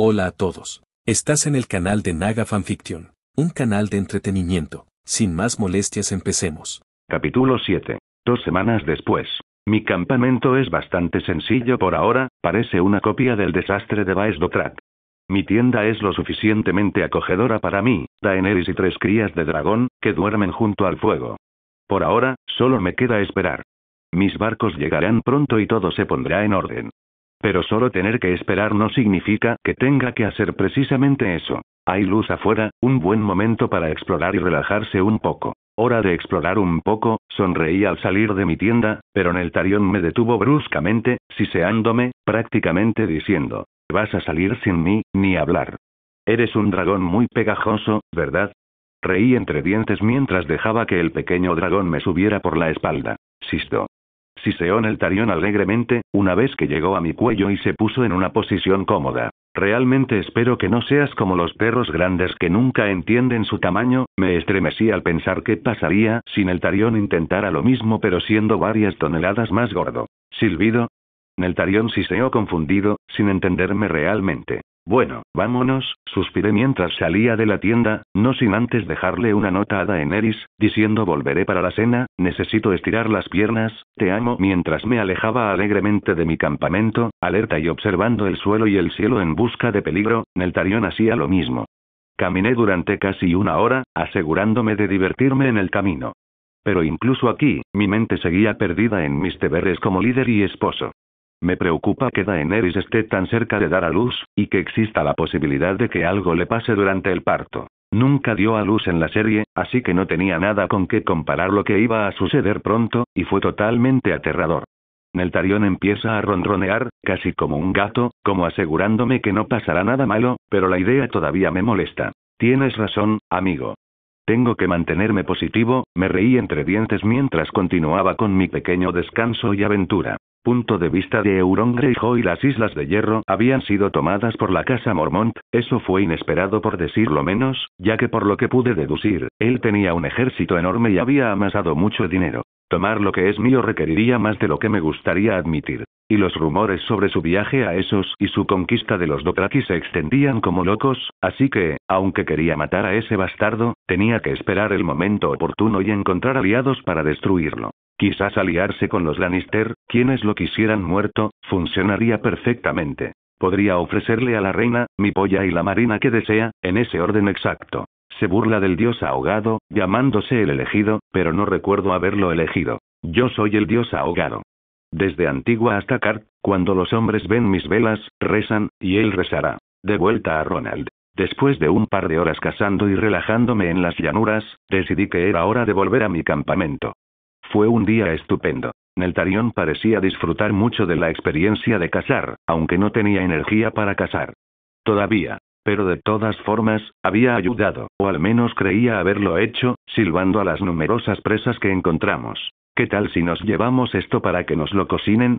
Hola a todos. Estás en el canal de Naga Fanfiction, un canal de entretenimiento. Sin más molestias, empecemos. Capítulo 7. 2 semanas después. Mi campamento es bastante sencillo por ahora, parece una copia del desastre de Baes Dothrak. Mi tienda es lo suficientemente acogedora para mí, Daenerys y 3 crías de dragón, que duermen junto al fuego. Por ahora, solo me queda esperar. Mis barcos llegarán pronto y todo se pondrá en orden. Pero solo tener que esperar no significa que tenga que hacer precisamente eso. Hay luz afuera, un buen momento para explorar y relajarse un poco. Hora de explorar un poco, sonreí al salir de mi tienda, pero Neltarion me detuvo bruscamente, siseándome, prácticamente diciendo: «Vas a salir sin mí, ni hablar. Eres un dragón muy pegajoso, ¿verdad?». Reí entre dientes mientras dejaba que el pequeño dragón me subiera por la espalda. «Sisto». Siseó Neltarion alegremente, una vez que llegó a mi cuello y se puso en una posición cómoda. «Realmente espero que no seas como los perros grandes que nunca entienden su tamaño». Me estremecí al pensar qué pasaría si Neltarion intentara lo mismo pero siendo varias toneladas más gordo. ¿Silbido? Neltarion siseó confundido, sin entenderme realmente. «Bueno, vámonos», suspiré mientras salía de la tienda, no sin antes dejarle una nota a Daenerys, diciendo: «Volveré para la cena, necesito estirar las piernas, te amo». Mientras me alejaba alegremente de mi campamento, alerta y observando el suelo y el cielo en busca de peligro, Neltarion hacía lo mismo. Caminé durante casi una hora, asegurándome de divertirme en el camino. Pero incluso aquí, mi mente seguía perdida en mis deberes como líder y esposo. Me preocupa que Daenerys esté tan cerca de dar a luz, y que exista la posibilidad de que algo le pase durante el parto. Nunca dio a luz en la serie, así que no tenía nada con qué comparar lo que iba a suceder pronto, y fue totalmente aterrador. Neltarion empieza a ronronear, casi como un gato, como asegurándome que no pasará nada malo, pero la idea todavía me molesta. «Tienes razón, amigo. Tengo que mantenerme positivo», me reí entre dientes mientras continuaba con mi pequeño descanso y aventura. Punto de vista de Euron Greyjoy: las Islas de Hierro habían sido tomadas por la casa Mormont. Eso fue inesperado por decirlo menos, ya que por lo que pude deducir, él tenía un ejército enorme y había amasado mucho dinero. Tomar lo que es mío requeriría más de lo que me gustaría admitir. Y los rumores sobre su viaje a Essos y su conquista de los Dothraki se extendían como locos, así que, aunque quería matar a ese bastardo, tenía que esperar el momento oportuno y encontrar aliados para destruirlo. Quizás aliarse con los Lannister, quienes lo quisieran muerto, funcionaría perfectamente. Podría ofrecerle a la reina, mi polla y la marina que desea, en ese orden exacto. Se burla del dios ahogado, llamándose el elegido, pero no recuerdo haberlo elegido. Yo soy el dios ahogado. Desde Antigua hasta Cart, cuando los hombres ven mis velas, rezan, y él rezará. De vuelta a Ronald. Después de un par de horas cazando y relajándome en las llanuras, decidí que era hora de volver a mi campamento. Fue un día estupendo. Neltarion parecía disfrutar mucho de la experiencia de cazar, aunque no tenía energía para cazar. Todavía. Pero de todas formas, había ayudado, o al menos creía haberlo hecho, silbando a las numerosas presas que encontramos. «¿Qué tal si nos llevamos esto para que nos lo cocinen?»,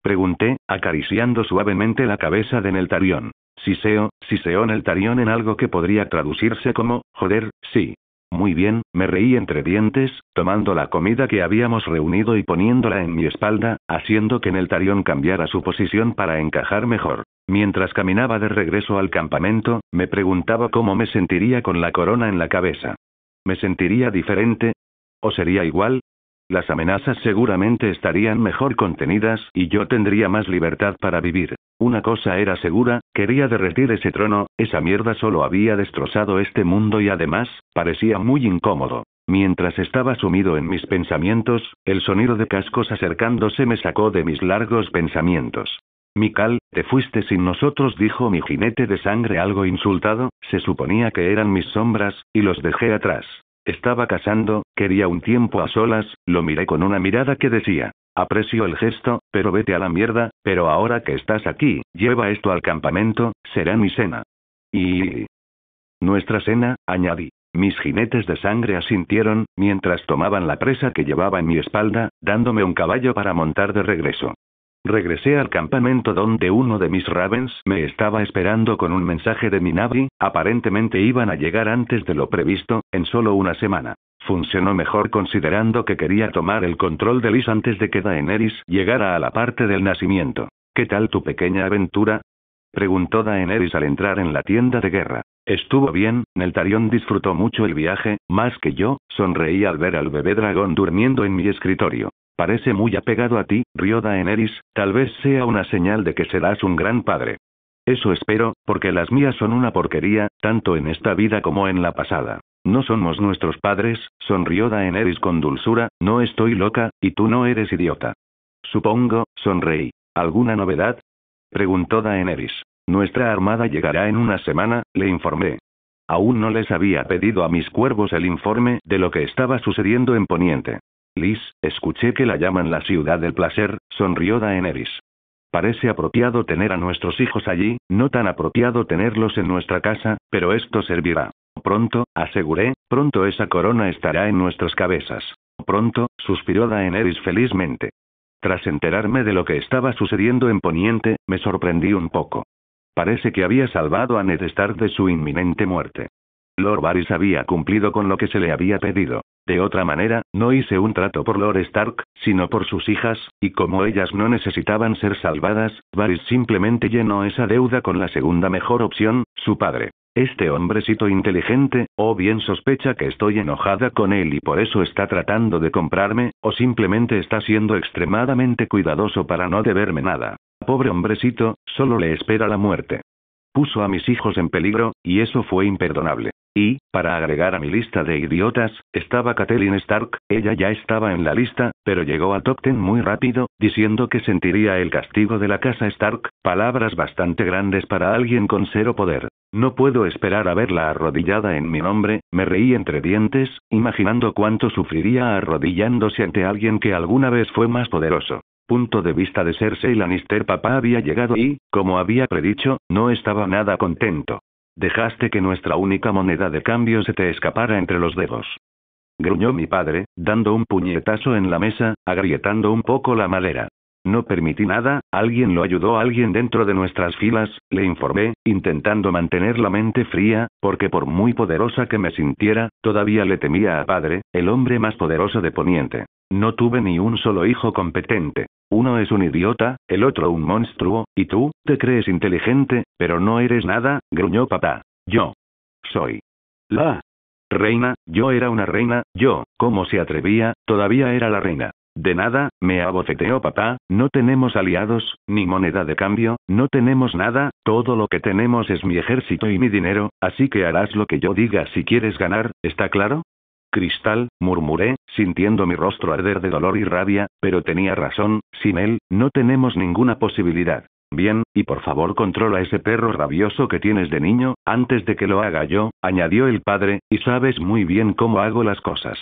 pregunté, acariciando suavemente la cabeza de Neltarion. Siseó Neltarion en algo que podría traducirse como: «Joder, sí». «Muy bien», me reí entre dientes, tomando la comida que habíamos reunido y poniéndola en mi espalda, haciendo que Neltarion cambiara su posición para encajar mejor. Mientras caminaba de regreso al campamento, me preguntaba cómo me sentiría con la corona en la cabeza. ¿Me sentiría diferente? ¿O sería igual? Las amenazas seguramente estarían mejor contenidas y yo tendría más libertad para vivir. Una cosa era segura, quería derretir ese trono, esa mierda solo había destrozado este mundo y además, parecía muy incómodo. Mientras estaba sumido en mis pensamientos, el sonido de cascos acercándose me sacó de mis largos pensamientos. «Mikal, te fuiste sin nosotros», dijo mi jinete de sangre algo insultado. Se suponía que eran mis sombras, y los dejé atrás. Estaba cazando, quería un tiempo a solas, lo miré con una mirada que decía: «Aprecio el gesto, pero vete a la mierda, pero ahora que estás aquí, lleva esto al campamento, será mi cena». «Y... nuestra cena», añadí. Mis jinetes de sangre asintieron, mientras tomaban la presa que llevaba en mi espalda, dándome un caballo para montar de regreso. Regresé al campamento donde uno de mis ravens me estaba esperando con un mensaje de mi Navi. Aparentemente iban a llegar antes de lo previsto, en solo una semana. Funcionó mejor considerando que quería tomar el control de Lys antes de que Daenerys llegara a la parte del nacimiento. «¿Qué tal tu pequeña aventura?», Preguntó Daenerys al entrar en la tienda de guerra. Estuvo bien, Neltarion disfrutó mucho el viaje, más que yo, sonreí al ver al bebé dragón durmiendo en mi escritorio. Parece muy apegado a ti, rió Daenerys, tal vez sea una señal de que serás un gran padre. Eso espero, porque las mías son una porquería, tanto en esta vida como en la pasada. No somos nuestros padres, sonrió Daenerys con dulzura, no estoy loca, y tú no eres idiota. Supongo, sonreí. ¿Alguna novedad? Preguntó Daenerys. Nuestra armada llegará en una semana, le informé. Aún no les había pedido a mis cuervos el informe de lo que estaba sucediendo en Poniente. Liz, escuché que la llaman la ciudad del placer, sonrió Daenerys. Parece apropiado tener a nuestros hijos allí, no tan apropiado tenerlos en nuestra casa, pero esto servirá. Pronto, aseguré, pronto esa corona estará en nuestras cabezas. Pronto, suspiró Daenerys felizmente. Tras enterarme de lo que estaba sucediendo en Poniente, me sorprendí un poco. Parece que había salvado a Ned Stark de su inminente muerte. Lord Varys había cumplido con lo que se le había pedido. De otra manera, no hice un trato por Lord Stark, sino por sus hijas, y como ellas no necesitaban ser salvadas, Varys simplemente llenó esa deuda con la segunda mejor opción, su padre. Este hombrecito inteligente, o bien sospecha que estoy enojada con él y por eso está tratando de comprarme, o simplemente está siendo extremadamente cuidadoso para no deberme nada. Pobre hombrecito, solo le espera la muerte. Puso a mis hijos en peligro, y eso fue imperdonable. Y, para agregar a mi lista de idiotas, estaba Catelyn Stark, ella ya estaba en la lista, pero llegó a top 10 muy rápido, diciendo que sentiría el castigo de la casa Stark, palabras bastante grandes para alguien con cero poder. No puedo esperar a verla arrodillada en mi nombre, me reí entre dientes, imaginando cuánto sufriría arrodillándose ante alguien que alguna vez fue más poderoso. Punto de vista de Cersei Lannister. Papá había llegado y, como había predicho, no estaba nada contento. Dejaste que nuestra única moneda de cambio se te escapara entre los dedos. Gruñó mi padre, dando un puñetazo en la mesa, agrietando un poco la madera. No permití nada, alguien lo ayudó a alguien dentro de nuestras filas, le informé, intentando mantener la mente fría, porque por muy poderosa que me sintiera, todavía le temía a padre, el hombre más poderoso de Poniente. No tuve ni un solo hijo competente. Uno es un idiota, el otro un monstruo, y tú, te crees inteligente, pero no eres nada, gruñó papá. Yo soy la reina, yo era una reina, ¿cómo se atrevía? Todavía era la reina. De nada, me abofeteó papá, no tenemos aliados, ni moneda de cambio, no tenemos nada, todo lo que tenemos es mi ejército y mi dinero, así que harás lo que yo diga si quieres ganar, ¿está claro? Cristal, murmuré, sintiendo mi rostro arder de dolor y rabia, pero tenía razón, sin él, no tenemos ninguna posibilidad. Bien, y por favor controla ese perro rabioso que tienes de niño, antes de que lo haga yo, añadió el padre, y sabes muy bien cómo hago las cosas.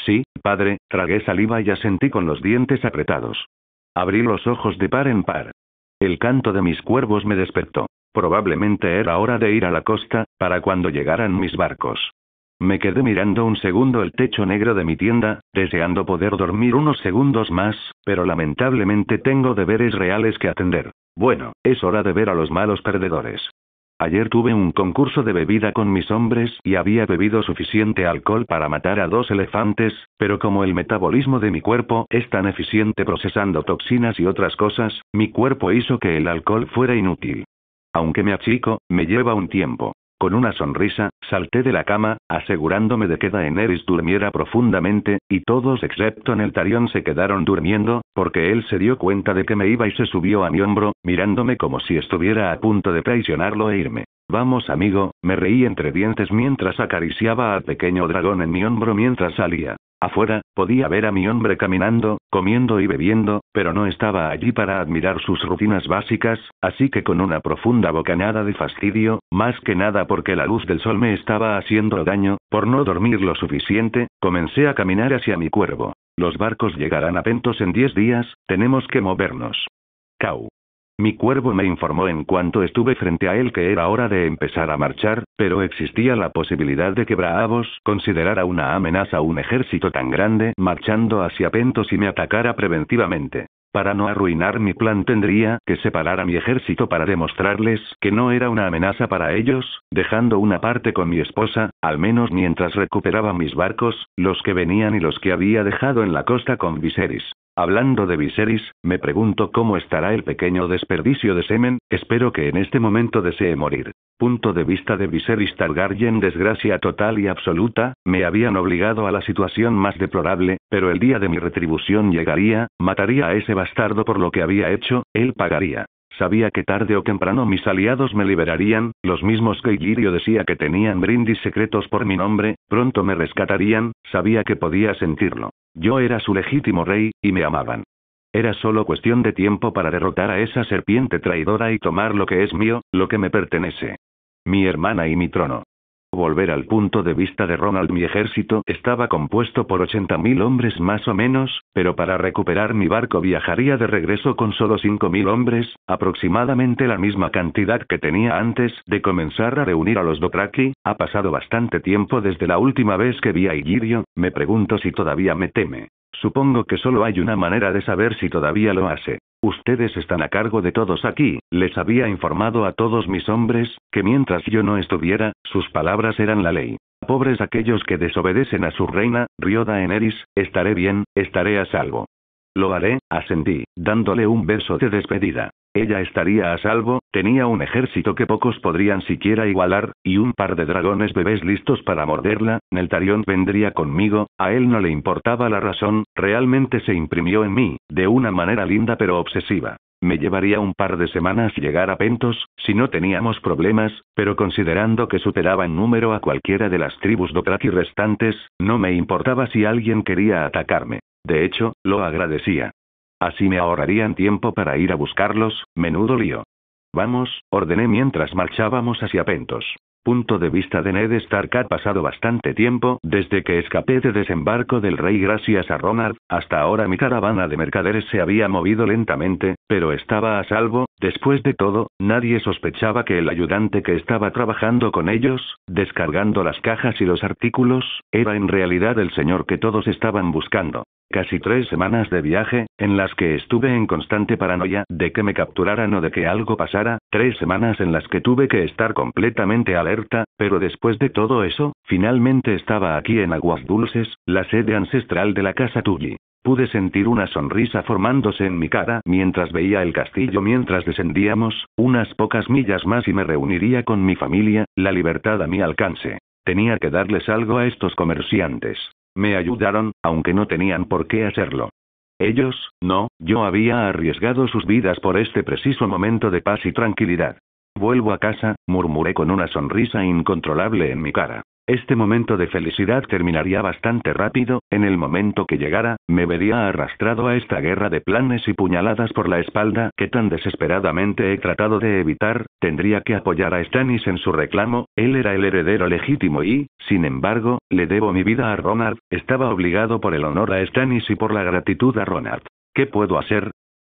Sí, padre, tragué saliva y asentí con los dientes apretados. Abrí los ojos de par en par. El canto de mis cuervos me despertó. Probablemente era hora de ir a la costa, para cuando llegaran mis barcos. Me quedé mirando un segundo el techo negro de mi tienda, deseando poder dormir unos segundos más, pero lamentablemente tengo deberes reales que atender. Bueno, es hora de ver a los malos perdedores. Ayer tuve un concurso de bebida con mis hombres y había bebido suficiente alcohol para matar a 2 elefantes, pero como el metabolismo de mi cuerpo es tan eficiente procesando toxinas y otras cosas, mi cuerpo hizo que el alcohol fuera inútil. Aunque me achico, me lleva un tiempo. Con una sonrisa, salté de la cama, asegurándome de que Daenerys durmiera profundamente, y todos excepto Neltarion se quedaron durmiendo, porque él se dio cuenta de que me iba y se subió a mi hombro, mirándome como si estuviera a punto de traicionarlo e irme. Vamos amigo, me reí entre dientes mientras acariciaba al pequeño dragón en mi hombro mientras salía. Afuera, podía ver a mi hombre caminando, comiendo y bebiendo, pero no estaba allí para admirar sus rutinas básicas, así que con una profunda bocanada de fastidio, más que nada porque la luz del sol me estaba haciendo daño, por no dormir lo suficiente, comencé a caminar hacia mi cuervo. Los barcos llegarán a Pentos en 10 días, tenemos que movernos. Cau. Mi cuervo me informó en cuanto estuve frente a él que era hora de empezar a marchar, pero existía la posibilidad de que Braavos considerara una amenaza a un ejército tan grande marchando hacia Pentos y me atacara preventivamente. Para no arruinar mi plan tendría que separar a mi ejército para demostrarles que no era una amenaza para ellos, dejando una parte con mi esposa, al menos mientras recuperaba mis barcos, los que venían y los que había dejado en la costa con Viserys. Hablando de Viserys, me pregunto cómo estará el pequeño desperdicio de semen, espero que en este momento desee morir. Punto de vista de Viserys Targaryen. Desgracia total y absoluta, me habían obligado a la situación más deplorable, pero el día de mi retribución llegaría, mataría a ese bastardo por lo que había hecho, él pagaría. Sabía que tarde o temprano mis aliados me liberarían, los mismos que Illyrio decía que tenían brindis secretos por mi nombre, pronto me rescatarían, sabía que podía sentirlo. Yo era su legítimo rey, y me amaban. Era solo cuestión de tiempo para derrotar a esa serpiente traidora y tomar lo que es mío, lo que me pertenece. Mi hermana y mi trono. Volver al punto de vista de Ronald. Mi ejército estaba compuesto por 80.000 hombres más o menos, pero para recuperar mi barco viajaría de regreso con solo 5.000 hombres, aproximadamente la misma cantidad que tenía antes de comenzar a reunir a los Dothraki. Ha pasado bastante tiempo desde la última vez que vi a Illyrio, me pregunto si todavía me teme. Supongo que solo hay una manera de saber si todavía lo hace. Ustedes están a cargo de todos aquí, les había informado a todos mis hombres, que mientras yo no estuviera, sus palabras eran la ley. Pobres aquellos que desobedecen a su reina, Rio Daenerys, estaré bien, estaré a salvo. Lo haré, asentí, dándole un beso de despedida. Ella estaría a salvo, tenía un ejército que pocos podrían siquiera igualar, y un par de dragones bebés listos para morderla. Neltarion vendría conmigo, a él no le importaba la razón, realmente se imprimió en mí, de una manera linda pero obsesiva. Me llevaría un par de semanas llegar a Pentos, si no teníamos problemas, pero considerando que superaba en número a cualquiera de las tribus Dothraki restantes, no me importaba si alguien quería atacarme. De hecho, lo agradecía. Así me ahorrarían tiempo para ir a buscarlos, menudo lío. Vamos, ordené mientras marchábamos hacia Pentos. Punto de vista de Ned Stark. Ha pasado bastante tiempo desde que escapé de desembarco del rey gracias a Ronald, hasta ahora mi caravana de mercaderes se había movido lentamente, pero estaba a salvo. Después de todo, nadie sospechaba que el ayudante que estaba trabajando con ellos, descargando las cajas y los artículos, era en realidad el señor que todos estaban buscando. Casi 3 semanas de viaje, en las que estuve en constante paranoia de que me capturaran o de que algo pasara, 3 semanas en las que tuve que estar completamente alerta, pero después de todo eso, finalmente estaba aquí en Aguas Dulces, la sede ancestral de la casa Tully. Pude sentir una sonrisa formándose en mi cara mientras veía el castillo. Mientras descendíamos, unas pocas millas más y me reuniría con mi familia, la libertad a mi alcance. Tenía que darles algo a estos comerciantes. Me ayudaron, aunque no tenían por qué hacerlo. Ellos, no, yo había arriesgado sus vidas por este preciso momento de paz y tranquilidad. Vuelvo a casa, murmuré con una sonrisa incontrolable en mi cara. Este momento de felicidad terminaría bastante rápido, en el momento que llegara, me vería arrastrado a esta guerra de planes y puñaladas por la espalda que tan desesperadamente he tratado de evitar. Tendría que apoyar a Stannis en su reclamo, él era el heredero legítimo y, sin embargo, le debo mi vida a Ronald, estaba obligado por el honor a Stannis y por la gratitud a Ronald. ¿Qué puedo hacer?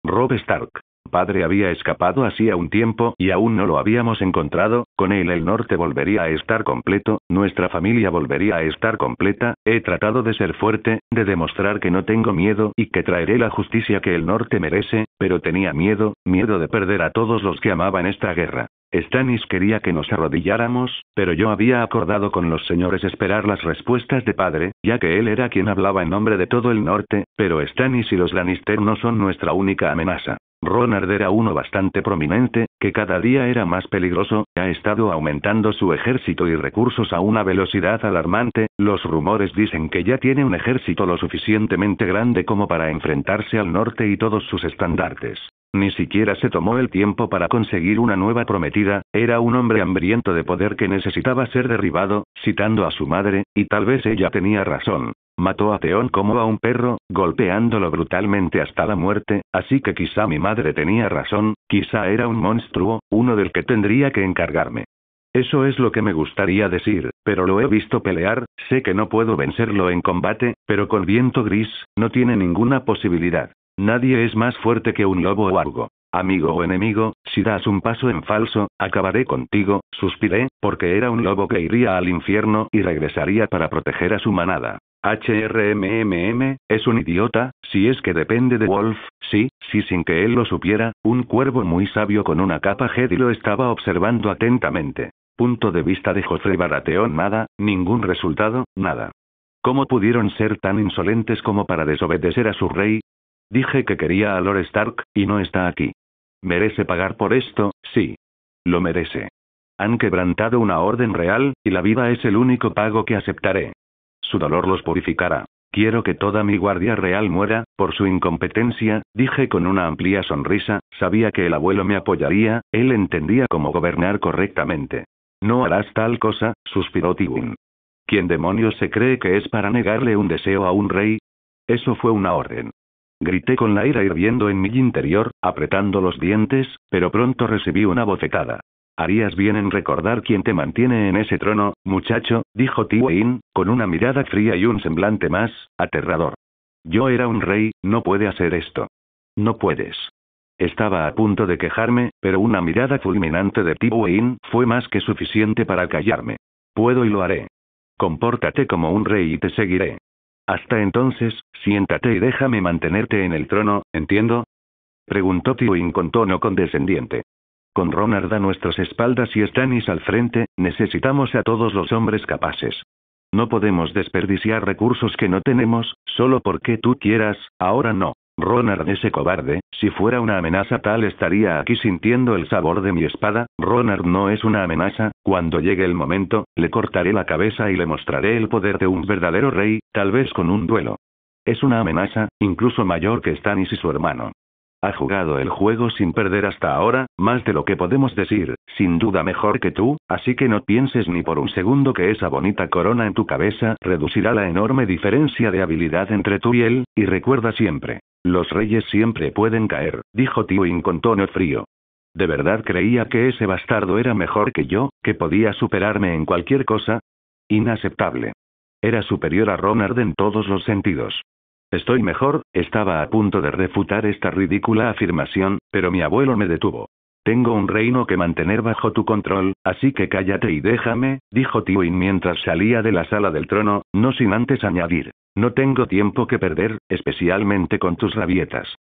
Robb Stark. Padre había escapado hacía un tiempo y aún no lo habíamos encontrado. Con él el norte volvería a estar completo, nuestra familia volvería a estar completa. He tratado de ser fuerte, de demostrar que no tengo miedo y que traeré la justicia que el norte merece, pero tenía miedo de perder a todos los que amaban esta guerra. Stannis quería que nos arrodilláramos, pero yo había acordado con los señores esperar las respuestas de padre, ya que él era quien hablaba en nombre de todo el norte, pero Stannis y los Lannister no son nuestra única amenaza. Ronald era uno bastante prominente, que cada día era más peligroso, ha estado aumentando su ejército y recursos a una velocidad alarmante. Los rumores dicen que ya tiene un ejército lo suficientemente grande como para enfrentarse al norte y todos sus estandartes. Ni siquiera se tomó el tiempo para conseguir una nueva prometida, era un hombre hambriento de poder que necesitaba ser derribado, citando a su madre, y tal vez ella tenía razón. Mató a Theon como a un perro, golpeándolo brutalmente hasta la muerte, así que quizá mi madre tenía razón, quizá era un monstruo, uno del que tendría que encargarme. Eso es lo que me gustaría decir, pero lo he visto pelear, sé que no puedo vencerlo en combate, pero con viento gris, no tiene ninguna posibilidad. Nadie es más fuerte que un lobo o algo. Amigo o enemigo, si das un paso en falso, acabaré contigo, suspiré, porque era un lobo que iría al infierno y regresaría para proteger a su manada. Es un idiota, si es que depende de Wolf, sí, sin que él lo supiera, un cuervo muy sabio con una capa Jedi lo estaba observando atentamente. Punto de vista de Joffrey Baratheon. Nada, ningún resultado, nada. ¿Cómo pudieron ser tan insolentes como para desobedecer a su rey? Dije que quería a Lord Stark, y no está aquí. ¿Merece pagar por esto? Sí. Lo merece. Han quebrantado una orden real, y la vida es el único pago que aceptaré. Su dolor los purificará. Quiero que toda mi guardia real muera, por su incompetencia, dije con una amplia sonrisa. Sabía que el abuelo me apoyaría, él entendía cómo gobernar correctamente. No harás tal cosa, suspiró Tywin. ¿Quién demonios se cree que es para negarle un deseo a un rey? Eso fue una orden. Grité con la ira hirviendo en mi interior, apretando los dientes, pero pronto recibí una bofetada. Harías bien en recordar quién te mantiene en ese trono, muchacho, dijo Tywin, con una mirada fría y un semblante más aterrador. Yo era un rey, no puede hacer esto. No puedes. Estaba a punto de quejarme, pero una mirada fulminante de Tywin fue más que suficiente para callarme. Puedo y lo haré. Compórtate como un rey y te seguiré. Hasta entonces, siéntate y déjame mantenerte en el trono, ¿entiendo? Preguntó Tywin con tono condescendiente. Con Ronard a nuestras espaldas y Stannis al frente, necesitamos a todos los hombres capaces. No podemos desperdiciar recursos que no tenemos, solo porque tú quieras, ahora no. Ronard ese cobarde, si fuera una amenaza tal estaría aquí sintiendo el sabor de mi espada. Ronard no es una amenaza, cuando llegue el momento, le cortaré la cabeza y le mostraré el poder de un verdadero rey, tal vez con un duelo. Es una amenaza, incluso mayor que Stannis y su hermano. Ha jugado el juego sin perder hasta ahora, más de lo que podemos decir, sin duda mejor que tú, así que no pienses ni por un segundo que esa bonita corona en tu cabeza reducirá la enorme diferencia de habilidad entre tú y él, y recuerda siempre, los reyes siempre pueden caer, dijo Tywin con tono frío. ¿De verdad creía que ese bastardo era mejor que yo, que podía superarme en cualquier cosa? Inaceptable. Era superior a Ronard en todos los sentidos. Estoy mejor, estaba a punto de refutar esta ridícula afirmación, pero mi abuelo me detuvo. Tengo un reino que mantener bajo tu control, así que cállate y déjame, dijo Tywin mientras salía de la sala del trono, no sin antes añadir. No tengo tiempo que perder, especialmente con tus rabietas.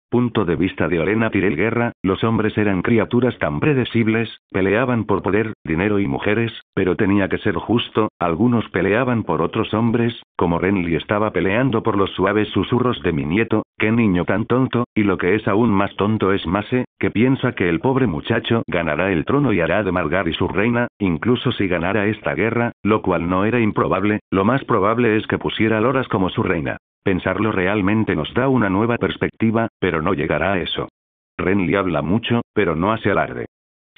Punto de vista de Olenna Tyrell Guerra, los hombres eran criaturas tan predecibles, peleaban por poder, dinero y mujeres, pero tenía que ser justo, algunos peleaban por otros hombres, como Renly estaba peleando por los suaves susurros de mi nieto, qué niño tan tonto, y lo que es aún más tonto es Mace, que piensa que el pobre muchacho ganará el trono y hará de Margaery su reina, incluso si ganara esta guerra, lo cual no era improbable, lo más probable es que pusiera a Loras como su reina. Pensarlo realmente nos da una nueva perspectiva, pero no llegará a eso. Renly habla mucho, pero no hace alarde.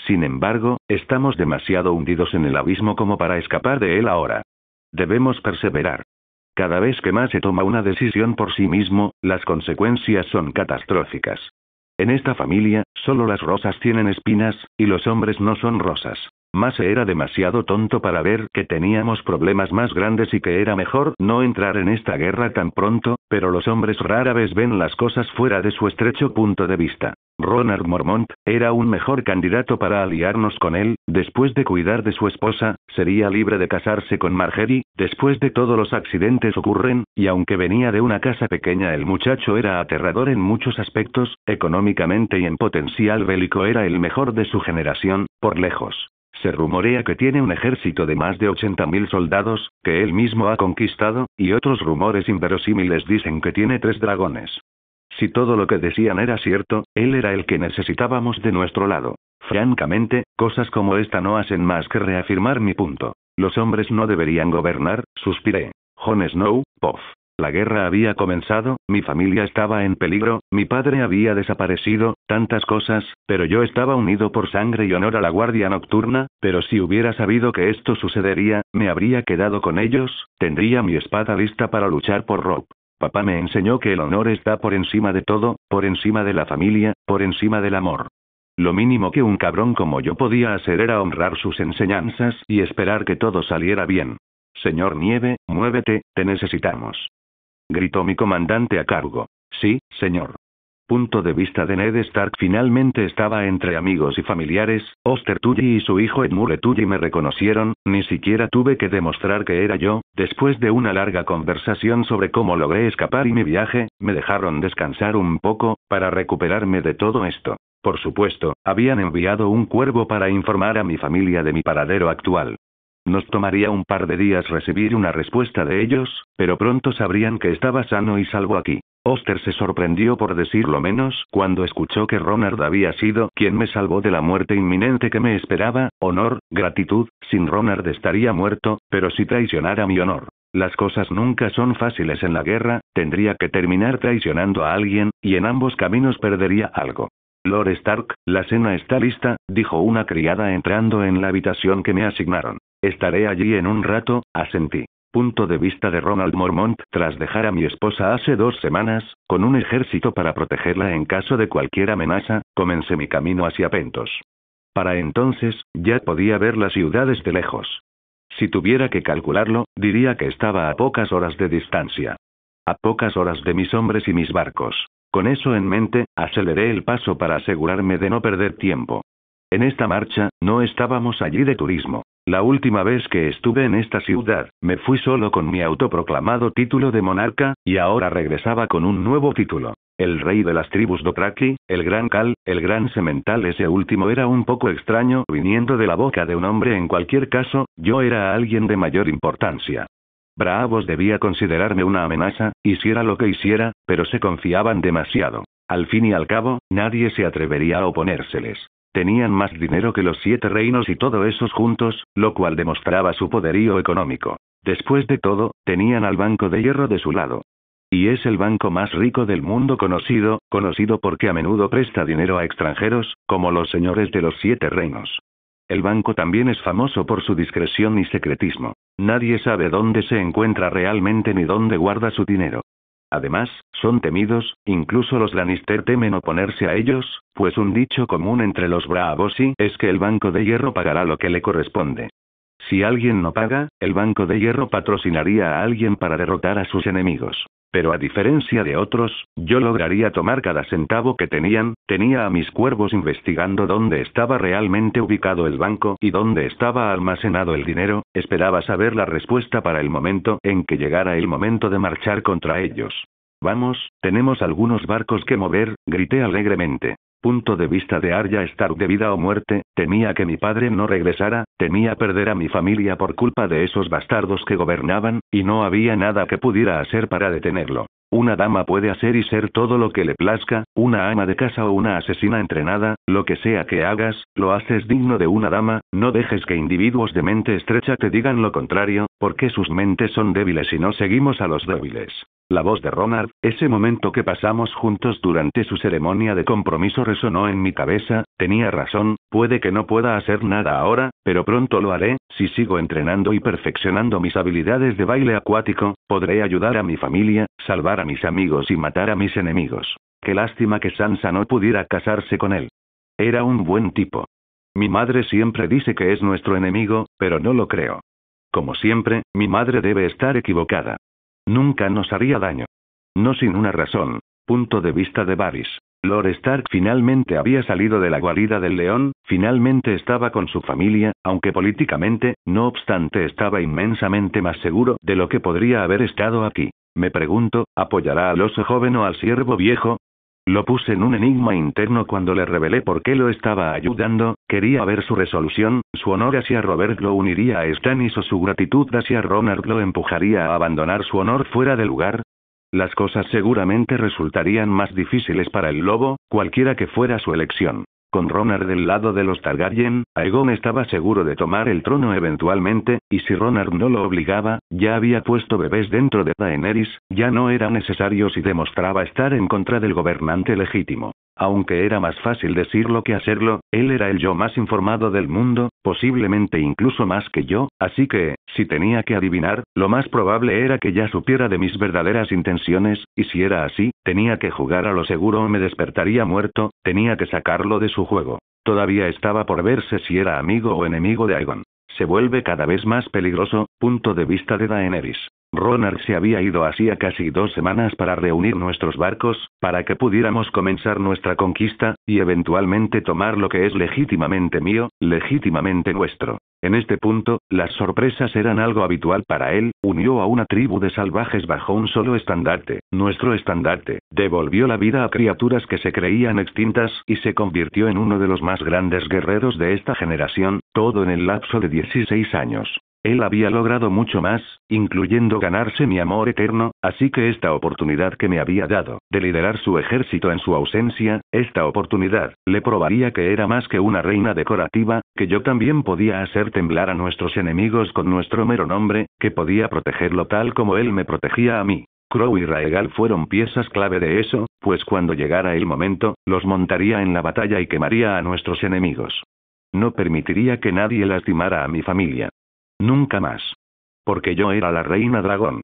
Sin embargo, estamos demasiado hundidos en el abismo como para escapar de él ahora. Debemos perseverar. Cada vez que Mace toma una decisión por sí mismo, las consecuencias son catastróficas. En esta familia, solo las rosas tienen espinas, y los hombres no son rosas. Mace era demasiado tonto para ver que teníamos problemas más grandes y que era mejor no entrar en esta guerra tan pronto, pero los hombres rara vez ven las cosas fuera de su estrecho punto de vista. Ronard Mormont era un mejor candidato para aliarnos con él, después de cuidar de su esposa, sería libre de casarse con Margaery, después de todo los accidentes ocurren, y aunque venía de una casa pequeña el muchacho era aterrador en muchos aspectos, económicamente y en potencial bélico era el mejor de su generación, por lejos. Se rumorea que tiene un ejército de más de 80.000 soldados, que él mismo ha conquistado, y otros rumores inverosímiles dicen que tiene 3 dragones. Si todo lo que decían era cierto, él era el que necesitábamos de nuestro lado. Francamente, cosas como esta no hacen más que reafirmar mi punto. Los hombres no deberían gobernar, suspiré. Jon Snow, Pof. La guerra había comenzado, mi familia estaba en peligro, mi padre había desaparecido, tantas cosas, pero yo estaba unido por sangre y honor a la Guardia Nocturna, pero si hubiera sabido que esto sucedería, me habría quedado con ellos, tendría mi espada lista para luchar por Robb. Papá me enseñó que el honor está por encima de todo, por encima de la familia, por encima del amor. Lo mínimo que un cabrón como yo podía hacer era honrar sus enseñanzas y esperar que todo saliera bien. Señor Nieve, muévete, te necesitamos. Gritó mi comandante a cargo. Sí, señor. Punto de vista de Ned Stark finalmente estaba entre amigos y familiares, Oster Tully y su hijo Edmure Tully me reconocieron, ni siquiera tuve que demostrar que era yo, después de una larga conversación sobre cómo logré escapar y mi viaje, me dejaron descansar un poco, para recuperarme de todo esto. Por supuesto, habían enviado un cuervo para informar a mi familia de mi paradero actual. Nos tomaría un par de días recibir una respuesta de ellos, pero pronto sabrían que estaba sano y salvo aquí. Oster se sorprendió por decirlo menos cuando escuchó que Ronald había sido quien me salvó de la muerte inminente que me esperaba. Honor, gratitud, sin Ronald estaría muerto, pero si traicionara mi honor. Las cosas nunca son fáciles en la guerra, tendría que terminar traicionando a alguien, y en ambos caminos perdería algo. Lord Stark, la cena está lista, dijo una criada entrando en la habitación que me asignaron. Estaré allí en un rato, asentí. Punto de vista de Ronald Mormont. Tras dejar a mi esposa hace 2 semanas, con un ejército para protegerla en caso de cualquier amenaza, comencé mi camino hacia Pentos. Para entonces, ya podía ver las ciudades de lejos. Si tuviera que calcularlo, diría que estaba a pocas horas de distancia. A pocas horas de mis hombres y mis barcos. Con eso en mente, aceleré el paso para asegurarme de no perder tiempo. En esta marcha, no estábamos allí de turismo. La última vez que estuve en esta ciudad, me fui solo con mi autoproclamado título de monarca, y ahora regresaba con un nuevo título. El rey de las tribus Dothraki, el gran Khal, el gran semental. Ese último era un poco extraño viniendo de la boca de un hombre. En cualquier caso, yo era alguien de mayor importancia. Braavos debía considerarme una amenaza, hiciera lo que hiciera, pero se confiaban demasiado. Al fin y al cabo, nadie se atrevería a oponérseles. Tenían más dinero que los 7 reinos y todos esos juntos, lo cual demostraba su poderío económico. Después de todo, tenían al Banco de Hierro de su lado. Y es el banco más rico del mundo conocido porque a menudo presta dinero a extranjeros, como los señores de los 7 reinos. El banco también es famoso por su discreción y secretismo. Nadie sabe dónde se encuentra realmente ni dónde guarda su dinero. Además, son temidos, incluso los Lannister temen oponerse a ellos, pues un dicho común entre los Braavosi es que el Banco de Hierro pagará lo que le corresponde. Si alguien no paga, el Banco de Hierro patrocinaría a alguien para derrotar a sus enemigos. Pero a diferencia de otros, yo lograría tomar cada centavo que tenía a mis cuervos investigando dónde estaba realmente ubicado el banco y dónde estaba almacenado el dinero. Esperaba saber la respuesta para el momento en que llegara el momento de marchar contra ellos. Vamos, tenemos algunos barcos que mover, grité alegremente. Punto de vista de Arya Stark. De vida o muerte, temía que mi padre no regresara, temía perder a mi familia por culpa de esos bastardos que gobernaban, y no había nada que pudiera hacer para detenerlo. Una dama puede hacer y ser todo lo que le plazca, una ama de casa o una asesina entrenada, lo que sea que hagas, lo haces digno de una dama. No dejes que individuos de mente estrecha te digan lo contrario, porque sus mentes son débiles y no seguimos a los débiles. La voz de Ronald, ese momento que pasamos juntos durante su ceremonia de compromiso resonó en mi cabeza. Tenía razón, puede que no pueda hacer nada ahora, pero pronto lo haré. Si sigo entrenando y perfeccionando mis habilidades de baile acuático, podré ayudar a mi familia, salvar a mis amigos y matar a mis enemigos. Qué lástima que Sansa no pudiera casarse con él. Era un buen tipo. Mi madre siempre dice que es nuestro enemigo, pero no lo creo. Como siempre, mi madre debe estar equivocada. Nunca nos haría daño. No sin una razón. Punto de vista de Varys. Lord Stark finalmente había salido de la guarida del león, finalmente estaba con su familia, aunque políticamente, no obstante estaba inmensamente más seguro de lo que podría haber estado aquí. Me pregunto, ¿apoyará al oso joven o al ciervo viejo? Lo puse en un enigma interno cuando le revelé por qué lo estaba ayudando. Quería ver su resolución. Su honor hacia Robert lo uniría a Stannis o su gratitud hacia Ronald lo empujaría a abandonar su honor fuera de lugar. Las cosas seguramente resultarían más difíciles para el lobo, cualquiera que fuera su elección. Con Ronald del lado de los Targaryen, Aegon estaba seguro de tomar el trono eventualmente, y si Ronald no lo obligaba, ya había puesto bebés dentro de Daenerys, ya no era necesario si demostraba estar en contra del gobernante legítimo. Aunque era más fácil decirlo que hacerlo, él era el yo más informado del mundo, posiblemente incluso más que yo, así que, si tenía que adivinar, lo más probable era que ya supiera de mis verdaderas intenciones, y si era así, tenía que jugar a lo seguro o me despertaría muerto, tenía que sacarlo de su juego. Todavía estaba por verse si era amigo o enemigo de Aegon. Se vuelve cada vez más peligroso. Punto de vista de Daenerys. Ronald se había ido hacía casi 2 semanas para reunir nuestros barcos, para que pudiéramos comenzar nuestra conquista, y eventualmente tomar lo que es legítimamente mío, legítimamente nuestro. En este punto, las sorpresas eran algo habitual para él. Unió a una tribu de salvajes bajo un solo estandarte, nuestro estandarte, devolvió la vida a criaturas que se creían extintas y se convirtió en uno de los más grandes guerreros de esta generación, todo en el lapso de 16 años. Él había logrado mucho más, incluyendo ganarse mi amor eterno, así que esta oportunidad que me había dado, de liderar su ejército en su ausencia, esta oportunidad, le probaría que era más que una reina decorativa, que yo también podía hacer temblar a nuestros enemigos con nuestro mero nombre, que podía protegerlo tal como él me protegía a mí. Crow y Raegal fueron piezas clave de eso, pues cuando llegara el momento, los montaría en la batalla y quemaría a nuestros enemigos. No permitiría que nadie lastimara a mi familia. Nunca más. Porque yo era la reina dragón.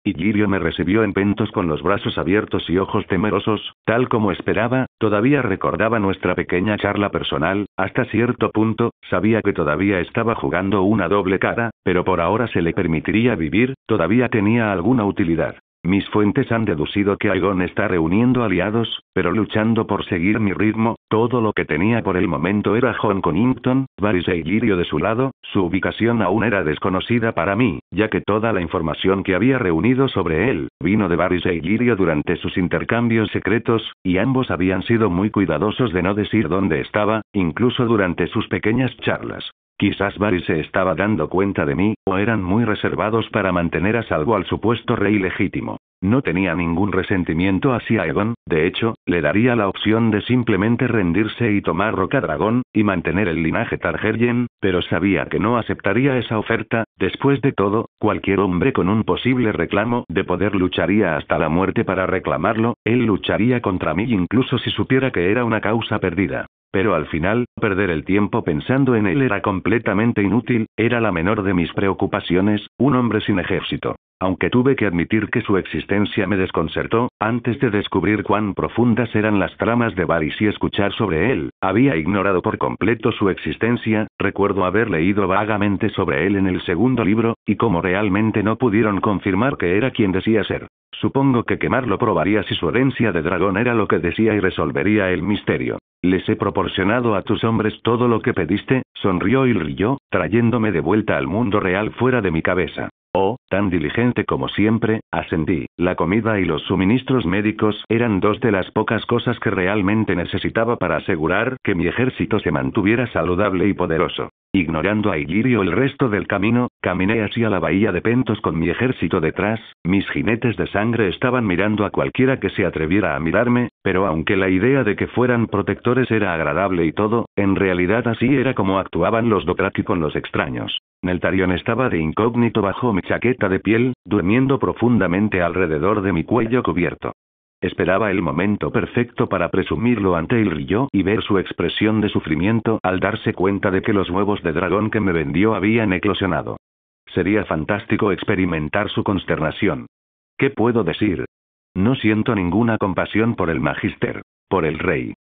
Illyrio me recibió en Pentos con los brazos abiertos y ojos temerosos, tal como esperaba. Todavía recordaba nuestra pequeña charla personal, hasta cierto punto, sabía que todavía estaba jugando una doble cara, pero por ahora se le permitiría vivir, todavía tenía alguna utilidad. Mis fuentes han deducido que Aegon está reuniendo aliados, pero luchando por seguir mi ritmo. Todo lo que tenía por el momento era Jon Connington, Varys e Illyrio de su lado. Su ubicación aún era desconocida para mí, ya que toda la información que había reunido sobre él, vino de Varys e Illyrio durante sus intercambios secretos, y ambos habían sido muy cuidadosos de no decir dónde estaba, incluso durante sus pequeñas charlas. Quizás Varys se estaba dando cuenta de mí, o eran muy reservados para mantener a salvo al supuesto rey legítimo. No tenía ningún resentimiento hacia Aegon, de hecho, le daría la opción de simplemente rendirse y tomar Rocadragón, y mantener el linaje Targaryen, pero sabía que no aceptaría esa oferta. Después de todo, cualquier hombre con un posible reclamo de poder lucharía hasta la muerte para reclamarlo. Él lucharía contra mí incluso si supiera que era una causa perdida. Pero al final, perder el tiempo pensando en él era completamente inútil. Era la menor de mis preocupaciones, un hombre sin ejército. Aunque tuve que admitir que su existencia me desconcertó, antes de descubrir cuán profundas eran las tramas de Varys y escuchar sobre él, había ignorado por completo su existencia. Recuerdo haber leído vagamente sobre él en el segundo libro, y cómo realmente no pudieron confirmar que era quien decía ser. Supongo que quemarlo probaría si su herencia de dragón era lo que decía y resolvería el misterio. Les he proporcionado a tus hombres todo lo que pediste, sonrió y rió, trayéndome de vuelta al mundo real fuera de mi cabeza. Oh, tan diligente como siempre, asentí. La comida y los suministros médicos eran dos de las pocas cosas que realmente necesitaba para asegurar que mi ejército se mantuviera saludable y poderoso. Ignorando a Illyrio el resto del camino, caminé hacia la bahía de Pentos con mi ejército detrás. Mis jinetes de sangre estaban mirando a cualquiera que se atreviera a mirarme, pero aunque la idea de que fueran protectores era agradable y todo, en realidad así era como actuaban los Dothraki con los extraños. Neltarion estaba de incógnito bajo mi chaqueta de piel, durmiendo profundamente alrededor de mi cuello cubierto. Esperaba el momento perfecto para presumirlo ante Illyrio y ver su expresión de sufrimiento al darse cuenta de que los huevos de dragón que me vendió habían eclosionado. Sería fantástico experimentar su consternación. ¿Qué puedo decir? No siento ninguna compasión por el Magister, por el rey.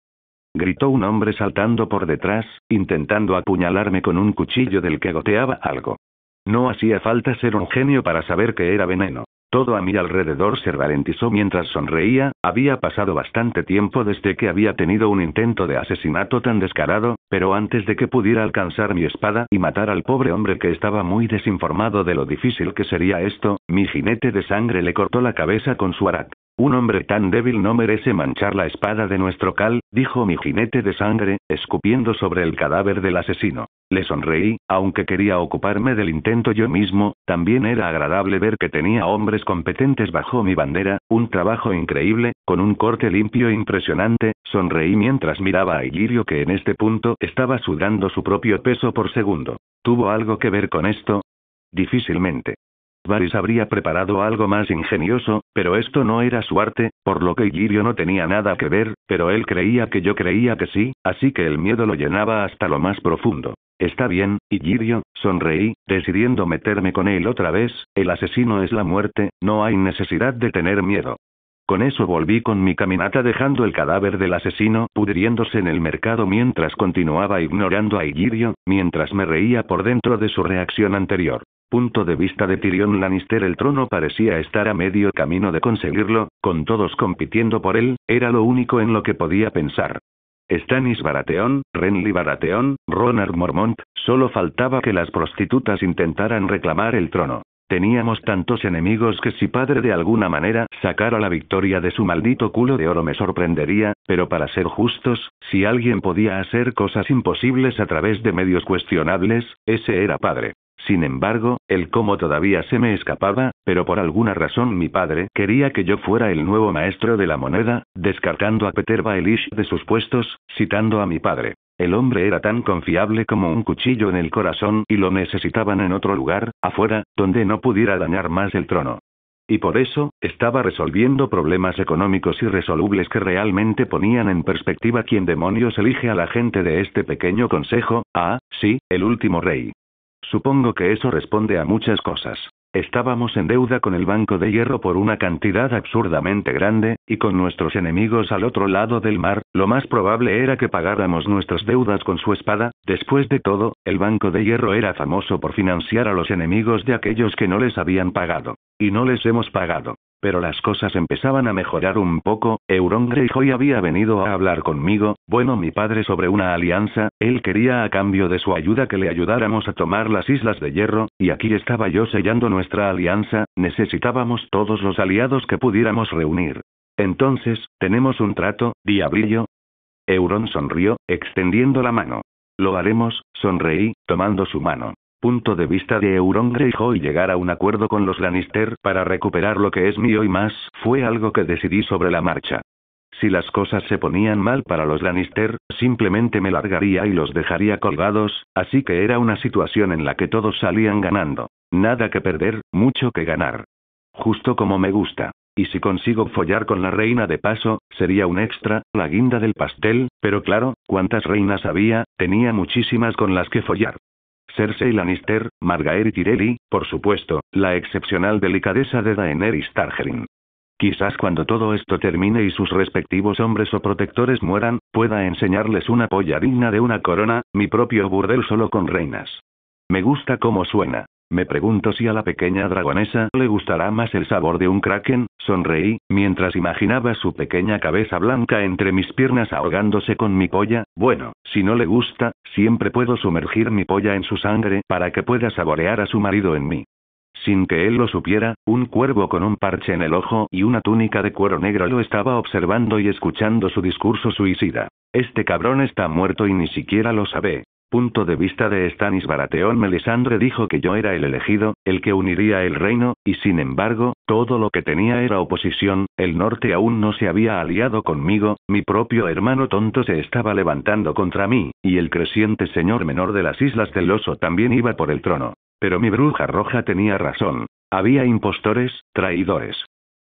Gritó un hombre saltando por detrás, intentando apuñalarme con un cuchillo del que goteaba algo. No hacía falta ser un genio para saber que era veneno. Todo a mi alrededor se ralentizó mientras sonreía. Había pasado bastante tiempo desde que había tenido un intento de asesinato tan descarado, pero antes de que pudiera alcanzar mi espada y matar al pobre hombre que estaba muy desinformado de lo difícil que sería esto, mi jinete de sangre le cortó la cabeza con su arac. Un hombre tan débil no merece manchar la espada de nuestro Khal, dijo mi jinete de sangre, escupiendo sobre el cadáver del asesino. Le sonreí, aunque quería ocuparme del intento yo mismo. También era agradable ver que tenía hombres competentes bajo mi bandera, un trabajo increíble, con un corte limpio e impresionante. Sonreí mientras miraba a Illyrio que en este punto estaba sudando su propio peso por segundo. ¿Tuvo algo que ver con esto? Difícilmente. Varys habría preparado algo más ingenioso, pero esto no era su arte, por lo que Illyrio no tenía nada que ver, pero él creía que yo creía que sí, así que el miedo lo llenaba hasta lo más profundo. Está bien, Illyrio, sonreí, decidiendo meterme con él otra vez. El asesino es la muerte, no hay necesidad de tener miedo. Con eso volví con mi caminata dejando el cadáver del asesino pudriéndose en el mercado mientras continuaba ignorando a Illyrio, mientras me reía por dentro de su reacción anterior. Punto de vista de Tyrion Lannister, el trono parecía estar a medio camino de conseguirlo, con todos compitiendo por él. Era lo único en lo que podía pensar. Stannis Baratheon, Renly Baratheon, Ronard Mormont, solo faltaba que las prostitutas intentaran reclamar el trono. Teníamos tantos enemigos que si padre de alguna manera sacara la victoria de su maldito culo de oro me sorprendería, pero para ser justos, si alguien podía hacer cosas imposibles a través de medios cuestionables, ese era padre. Sin embargo, el cómo todavía se me escapaba, pero por alguna razón mi padre quería que yo fuera el nuevo maestro de la moneda, descartando a Peter Baelish de sus puestos, citando a mi padre. El hombre era tan confiable como un cuchillo en el corazón y lo necesitaban en otro lugar, afuera, donde no pudiera dañar más el trono. Y por eso, estaba resolviendo problemas económicos irresolubles que realmente ponían en perspectiva quién demonios elige a la gente de este pequeño consejo. Sí, el último rey. Supongo que eso responde a muchas cosas. Estábamos en deuda con el Banco de Hierro por una cantidad absurdamente grande, y con nuestros enemigos al otro lado del mar, lo más probable era que pagáramos nuestras deudas con su espada. Después de todo, el Banco de Hierro era famoso por financiar a los enemigos de aquellos que no les habían pagado. Y no les hemos pagado. Pero las cosas empezaban a mejorar un poco. Euron Greyjoy había venido a hablar conmigo, mi padre, sobre una alianza. Él quería a cambio de su ayuda que le ayudáramos a tomar las Islas de Hierro, y aquí estaba yo sellando nuestra alianza. Necesitábamos todos los aliados que pudiéramos reunir. Entonces, ¿tenemos un trato, diablillo? Euron sonrió, extendiendo la mano. Lo haremos, sonreí, tomando su mano. Punto de vista de Euron Greyjoy: llegar a un acuerdo con los Lannister para recuperar lo que es mío y más, fue algo que decidí sobre la marcha. Si las cosas se ponían mal para los Lannister, simplemente me largaría y los dejaría colgados, así que era una situación en la que todos salían ganando. Nada que perder, mucho que ganar. Justo como me gusta. Y si consigo follar con la reina de paso, sería un extra, la guinda del pastel, pero claro, ¿cuántas reinas había? Tenía muchísimas con las que follar. Cersei Lannister, Margaery Tyrell, por supuesto, la excepcional delicadeza de Daenerys Targaryen. Quizás cuando todo esto termine y sus respectivos hombres o protectores mueran, pueda enseñarles una polla digna de una corona, mi propio burdel solo con reinas. Me gusta cómo suena. Me pregunto si a la pequeña dragonesa le gustará más el sabor de un kraken. Sonreí, mientras imaginaba su pequeña cabeza blanca entre mis piernas ahogándose con mi polla. Si no le gusta, siempre puedo sumergir mi polla en su sangre para que pueda saborear a su marido en mí. Sin que él lo supiera, un cuervo con un parche en el ojo y una túnica de cuero negro lo estaba observando y escuchando su discurso suicida. Este cabrón está muerto y ni siquiera lo sabe. Punto de vista de Stannis Baratheon: Melisandre dijo que yo era el elegido, el que uniría el reino, y sin embargo, todo lo que tenía era oposición. El norte aún no se había aliado conmigo, mi propio hermano tonto se estaba levantando contra mí, y el creciente señor menor de las Islas del Oso también iba por el trono. Pero mi bruja roja tenía razón. Había impostores, traidores.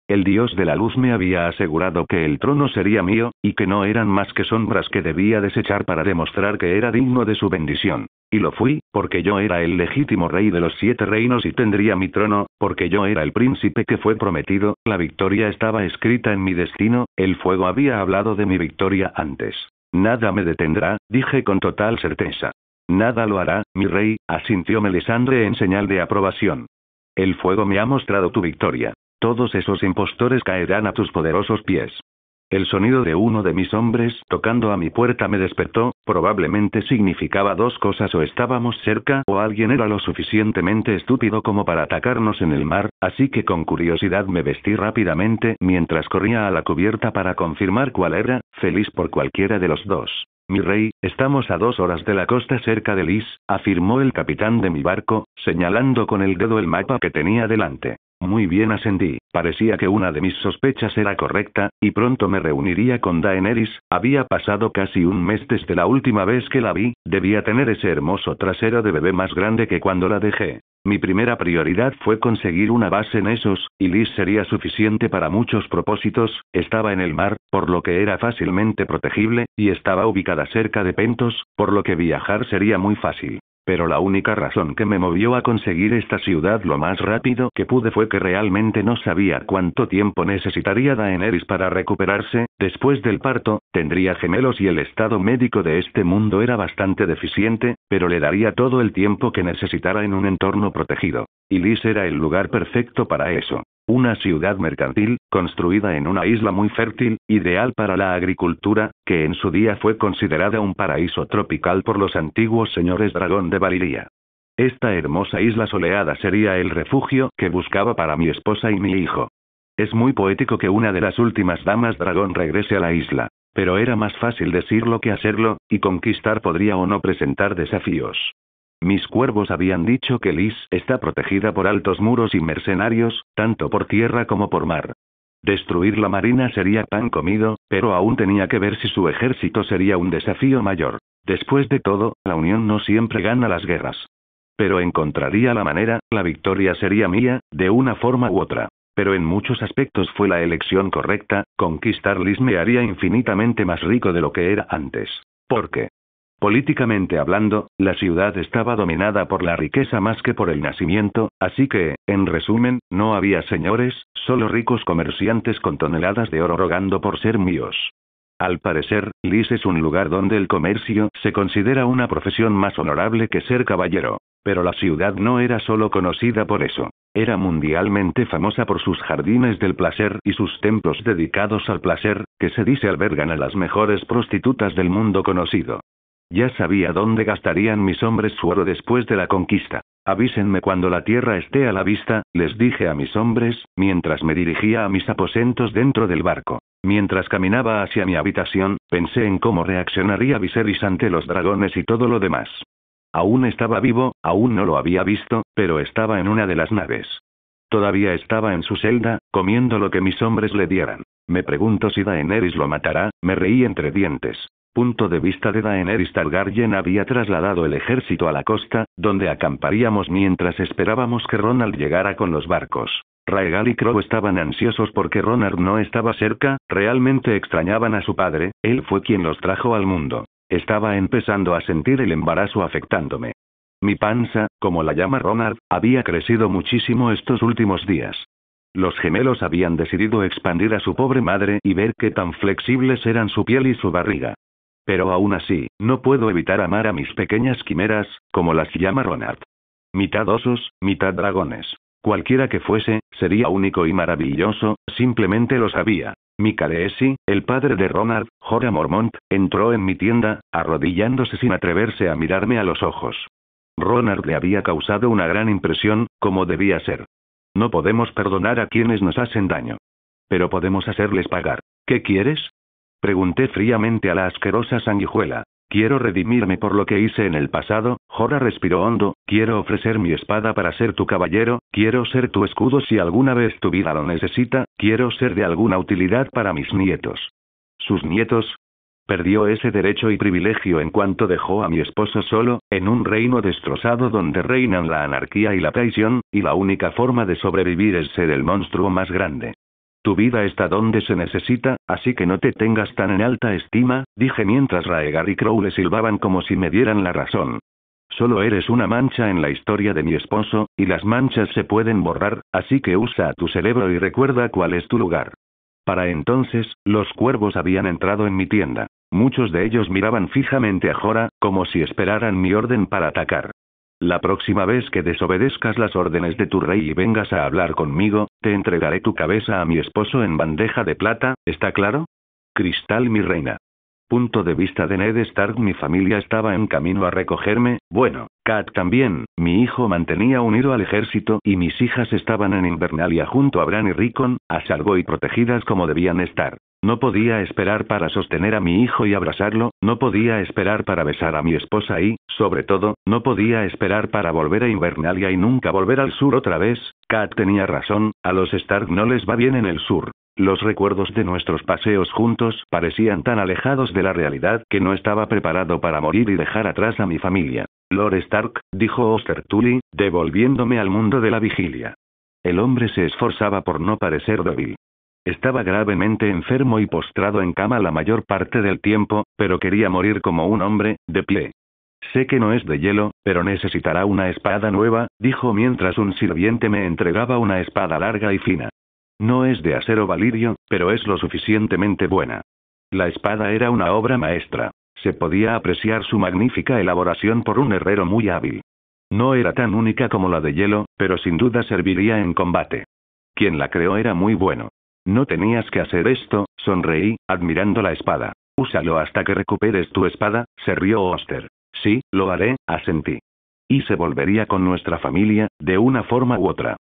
El dios de la luz me había asegurado que el trono sería mío, y que no eran más que sombras que debía desechar para demostrar que era digno de su bendición. Y lo fui, porque yo era el legítimo rey de los 7 reinos y tendría mi trono, porque yo era el príncipe que fue prometido. La victoria estaba escrita en mi destino, el fuego había hablado de mi victoria antes. Nada me detendrá, dije con total certeza. Nada lo hará, mi rey, asintió Melisandre en señal de aprobación. El fuego me ha mostrado tu victoria. Todos esos impostores caerán a tus poderosos pies. El sonido de uno de mis hombres tocando a mi puerta me despertó. Probablemente significaba dos cosas: o estábamos cerca o alguien era lo suficientemente estúpido como para atacarnos en el mar, así que con curiosidad me vestí rápidamente mientras corría a la cubierta para confirmar cuál era, feliz por cualquiera de los dos. Mi rey, estamos a 2 horas de la costa cerca de Lys, afirmó el capitán de mi barco, señalando con el dedo el mapa que tenía delante. Muy bien, asentí. Parecía que una de mis sospechas era correcta, y pronto me reuniría con Daenerys. Había pasado casi un mes desde la última vez que la vi, debía tener ese hermoso trasero de bebé más grande que cuando la dejé. Mi primera prioridad fue conseguir una base en Essos, y Lys sería suficiente para muchos propósitos. Estaba en el mar, por lo que era fácilmente protegible, y estaba ubicada cerca de Pentos, por lo que viajar sería muy fácil. Pero la única razón que me movió a conseguir esta ciudad lo más rápido que pude fue que realmente no sabía cuánto tiempo necesitaría Daenerys para recuperarse. Después del parto, tendría gemelos y el estado médico de este mundo era bastante deficiente, pero le daría todo el tiempo que necesitara en un entorno protegido. Y Lys era el lugar perfecto para eso. Una ciudad mercantil, construida en una isla muy fértil, ideal para la agricultura, que en su día fue considerada un paraíso tropical por los antiguos señores dragón de Valyria. Esta hermosa isla soleada sería el refugio que buscaba para mi esposa y mi hijo. Es muy poético que una de las últimas damas dragón regrese a la isla, pero era más fácil decirlo que hacerlo, y conquistar podría o no presentar desafíos. Mis cuervos habían dicho que Lys está protegida por altos muros y mercenarios, tanto por tierra como por mar. Destruir la marina sería pan comido, pero aún tenía que ver si su ejército sería un desafío mayor. Después de todo, la Unión no siempre gana las guerras. Pero encontraría la manera, la victoria sería mía, de una forma u otra. Pero en muchos aspectos fue la elección correcta, conquistar Lys me haría infinitamente más rico de lo que era antes. ¿Por qué? Políticamente hablando, la ciudad estaba dominada por la riqueza más que por el nacimiento, así que, en resumen, no había señores, solo ricos comerciantes con toneladas de oro rogando por ser míos. Al parecer, Lys es un lugar donde el comercio se considera una profesión más honorable que ser caballero. Pero la ciudad no era solo conocida por eso. Era mundialmente famosa por sus jardines del placer y sus templos dedicados al placer, que se dice albergan a las mejores prostitutas del mundo conocido. Ya sabía dónde gastarían mis hombres su oro después de la conquista. Avísenme cuando la tierra esté a la vista, les dije a mis hombres, mientras me dirigía a mis aposentos dentro del barco. Mientras caminaba hacia mi habitación, pensé en cómo reaccionaría Viserys ante los dragones y todo lo demás. Aún estaba vivo, aún no lo había visto, pero estaba en una de las naves. Todavía estaba en su celda, comiendo lo que mis hombres le dieran. Me pregunto si Daenerys lo matará, me reí entre dientes. Punto de vista de Daenerys Targaryen había trasladado el ejército a la costa, donde acamparíamos mientras esperábamos que Ronald llegara con los barcos. Rhaegal y Crow estaban ansiosos porque Ronald no estaba cerca, realmente extrañaban a su padre, él fue quien los trajo al mundo. Estaba empezando a sentir el embarazo afectándome. Mi panza, como la llama Ronald, había crecido muchísimo estos últimos días. Los gemelos habían decidido expandir a su pobre madre y ver qué tan flexibles eran su piel y su barriga. Pero aún así, no puedo evitar amar a mis pequeñas quimeras, como las llama Ronald. Mitad osos, mitad dragones. Cualquiera que fuese, sería único y maravilloso, simplemente lo sabía. Khaleesi, el padre de Ronald, Jorah Mormont, entró en mi tienda, arrodillándose sin atreverse a mirarme a los ojos. Ronald le había causado una gran impresión, como debía ser. No podemos perdonar a quienes nos hacen daño. Pero podemos hacerles pagar. ¿Qué quieres? Pregunté fríamente a la asquerosa sanguijuela. Quiero redimirme por lo que hice en el pasado. Jorah respiró hondo. Quiero ofrecer mi espada para ser tu caballero, quiero ser tu escudo si alguna vez tu vida lo necesita, quiero ser de alguna utilidad para mis nietos. ¿Sus nietos? Perdió ese derecho y privilegio en cuanto dejó a mi esposo solo, en un reino destrozado donde reinan la anarquía y la traición, y la única forma de sobrevivir es ser el monstruo más grande. Tu vida está donde se necesita, así que no te tengas tan en alta estima, dije mientras Rhaegar y Crow le silbaban como si me dieran la razón. Solo eres una mancha en la historia de mi esposo, y las manchas se pueden borrar, así que usa tu cerebro y recuerda cuál es tu lugar. Para entonces, los cuervos habían entrado en mi tienda. Muchos de ellos miraban fijamente a Jorah, como si esperaran mi orden para atacar. La próxima vez que desobedezcas las órdenes de tu rey y vengas a hablar conmigo, te entregaré tu cabeza a mi esposo en bandeja de plata, ¿está claro? Cristal mi reina. Punto de vista de Ned Stark. Mi familia estaba en camino a recogerme, bueno, Kat también, mi hijo mantenía unido al ejército y mis hijas estaban en Invernalia junto a Bran y Rickon, a salvo y protegidas como debían estar. No podía esperar para sostener a mi hijo y abrazarlo, no podía esperar para besar a mi esposa y, sobre todo, no podía esperar para volver a Invernalia y nunca volver al sur otra vez. Kat tenía razón, a los Stark no les va bien en el sur. Los recuerdos de nuestros paseos juntos parecían tan alejados de la realidad que no estaba preparado para morir y dejar atrás a mi familia. Lord Stark, dijo Oster Tully, devolviéndome al mundo de la vigilia. El hombre se esforzaba por no parecer débil. Estaba gravemente enfermo y postrado en cama la mayor parte del tiempo, pero quería morir como un hombre, de pie. Sé que no es de hielo, pero necesitará una espada nueva, dijo mientras un sirviente me entregaba una espada larga y fina. No es de acero valirio, pero es lo suficientemente buena. La espada era una obra maestra. Se podía apreciar su magnífica elaboración por un herrero muy hábil. No era tan única como la de hielo, pero sin duda serviría en combate. Quien la creó era muy bueno. No tenías que hacer esto, sonreí, admirando la espada. Úsalo hasta que recuperes tu espada, se rió Oster. Sí, lo haré, asentí. Y se volvería con nuestra familia, de una forma u otra.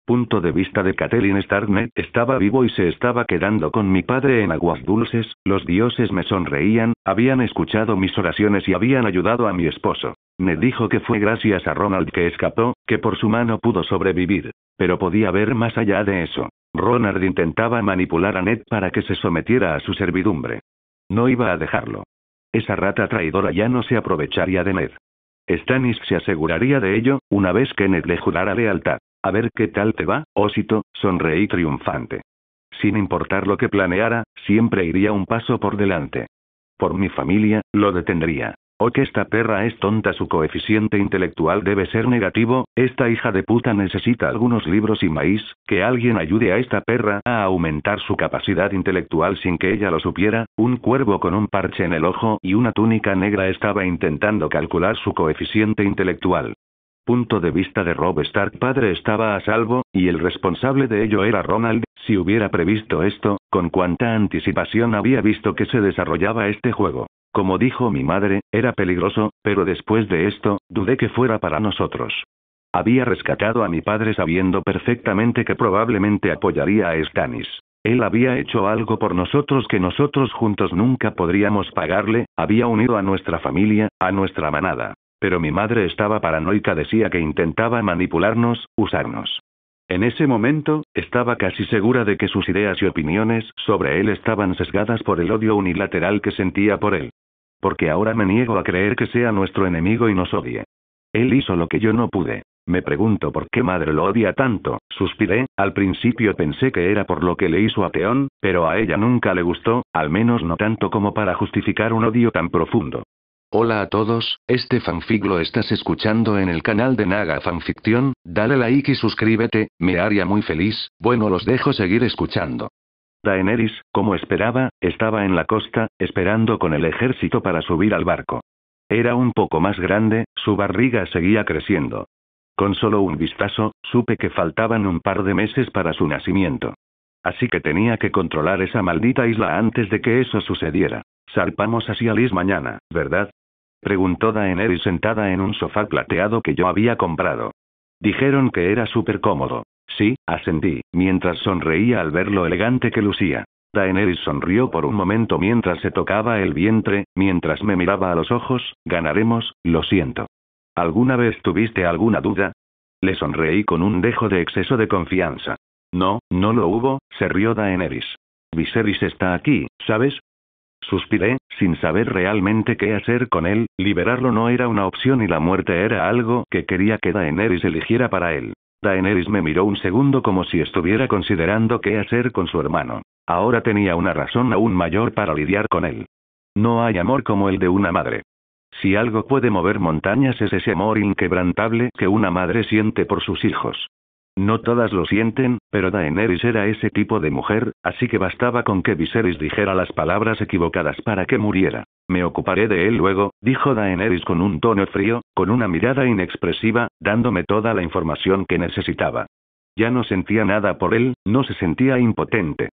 Punto de vista de Catelyn Stark. Ned estaba vivo y se estaba quedando con mi padre en aguas dulces, los dioses me sonreían, habían escuchado mis oraciones y habían ayudado a mi esposo. Ned dijo que fue gracias a Ronald que escapó, que por su mano pudo sobrevivir. Pero podía ver más allá de eso. Ronald intentaba manipular a Ned para que se sometiera a su servidumbre. No iba a dejarlo. Esa rata traidora ya no se aprovecharía de Ned. Stannis se aseguraría de ello, una vez que Ned le jurara lealtad. A ver qué tal te va, Osito, sonreí triunfante. Sin importar lo que planeara, siempre iría un paso por delante. Por mi familia, lo detendría. Oh, que esta perra es tonta, su coeficiente intelectual debe ser negativo, esta hija de puta necesita algunos libros y maíz, que alguien ayude a esta perra a aumentar su capacidad intelectual sin que ella lo supiera. Un cuervo con un parche en el ojo y una túnica negra estaba intentando calcular su coeficiente intelectual. Punto de vista de Robb Stark padre estaba a salvo, y el responsable de ello era Ronald. Si hubiera previsto esto, con cuánta anticipación había visto que se desarrollaba este juego. Como dijo mi madre, era peligroso, pero después de esto, dudé que fuera para nosotros. Había rescatado a mi padre sabiendo perfectamente que probablemente apoyaría a Stannis. Él había hecho algo por nosotros que nosotros juntos nunca podríamos pagarle, había unido a nuestra familia, a nuestra manada. Pero mi madre estaba paranoica, decía que intentaba manipularnos, usarnos. En ese momento, estaba casi segura de que sus ideas y opiniones sobre él estaban sesgadas por el odio unilateral que sentía por él. Porque ahora me niego a creer que sea nuestro enemigo y nos odie. Él hizo lo que yo no pude. Me pregunto por qué madre lo odia tanto, suspiré. Al principio pensé que era por lo que le hizo a Theon, pero a ella nunca le gustó, al menos no tanto como para justificar un odio tan profundo. Hola a todos, este fanfic lo estás escuchando en el canal de Naga Fanfiction, dale like y suscríbete, me haría muy feliz. Bueno, los dejo seguir escuchando. Daenerys, como esperaba, estaba en la costa, esperando con el ejército para subir al barco. Era un poco más grande, su barriga seguía creciendo. Con solo un vistazo, supe que faltaban un par de meses para su nacimiento. Así que tenía que controlar esa maldita isla antes de que eso sucediera. Zarpamos hacia Lys mañana, ¿verdad? Preguntó Daenerys sentada en un sofá plateado que yo había comprado. Dijeron que era súper cómodo. Sí, asentí, mientras sonreía al ver lo elegante que lucía. Daenerys sonrió por un momento mientras se tocaba el vientre, mientras me miraba a los ojos. Ganaremos, lo siento. ¿Alguna vez tuviste alguna duda? Le sonreí con un dejo de exceso de confianza. No, no lo hubo, se rió Daenerys. Viserys está aquí, ¿sabes? Suspiré, sin saber realmente qué hacer con él. Liberarlo no era una opción y la muerte era algo que quería que Daenerys eligiera para él. Daenerys me miró un segundo como si estuviera considerando qué hacer con su hermano. Ahora tenía una razón aún mayor para lidiar con él. No hay amor como el de una madre. Si algo puede mover montañas es ese amor inquebrantable que una madre siente por sus hijos. No todas lo sienten, pero Daenerys era ese tipo de mujer, así que bastaba con que Viserys dijera las palabras equivocadas para que muriera. Me ocuparé de él luego, dijo Daenerys con un tono frío, con una mirada inexpresiva, dándome toda la información que necesitaba. Ya no sentía nada por él, no se sentía impotente.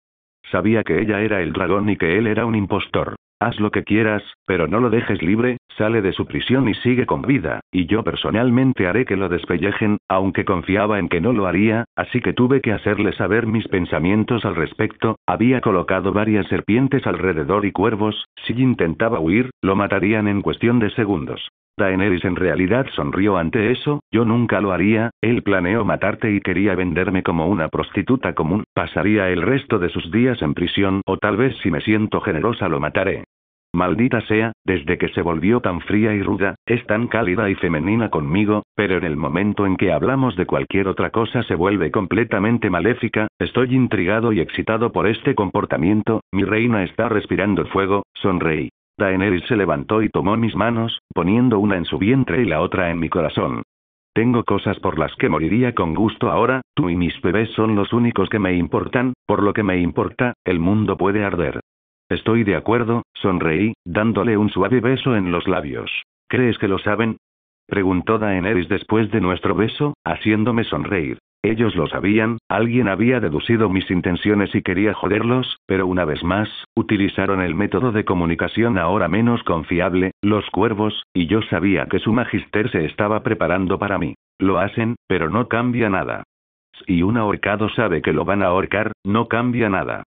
Sabía que ella era el dragón y que él era un impostor. Haz lo que quieras, pero no lo dejes libre, sale de su prisión y sigue con vida, y yo personalmente haré que lo despellejen, aunque confiaba en que no lo haría, así que tuve que hacerle saber mis pensamientos al respecto. Había colocado varias serpientes alrededor y cuervos. Si intentaba huir, lo matarían en cuestión de segundos. Daenerys en realidad sonrió ante eso. Yo nunca lo haría. Él planeó matarte y quería venderme como una prostituta común. Pasaría el resto de sus días en prisión, o tal vez si me siento generosa lo mataré. Maldita sea, desde que se volvió tan fría y ruda, es tan cálida y femenina conmigo, pero en el momento en que hablamos de cualquier otra cosa se vuelve completamente maléfica. Estoy intrigado y excitado por este comportamiento. Mi reina está respirando fuego, sonreí. Daenerys se levantó y tomó mis manos, poniendo una en su vientre y la otra en mi corazón. Tengo cosas por las que moriría con gusto ahora. Tú y mis bebés son los únicos que me importan, por lo que me importa, el mundo puede arder. Estoy de acuerdo, sonreí, dándole un suave beso en los labios. ¿Crees que lo saben? Preguntó Daenerys después de nuestro beso, haciéndome sonreír. Ellos lo sabían, alguien había deducido mis intenciones y quería joderlos, pero una vez más, utilizaron el método de comunicación ahora menos confiable, los cuervos, y yo sabía que su magister se estaba preparando para mí. Lo hacen, pero no cambia nada. Si un ahorcado sabe que lo van a ahorcar, no cambia nada.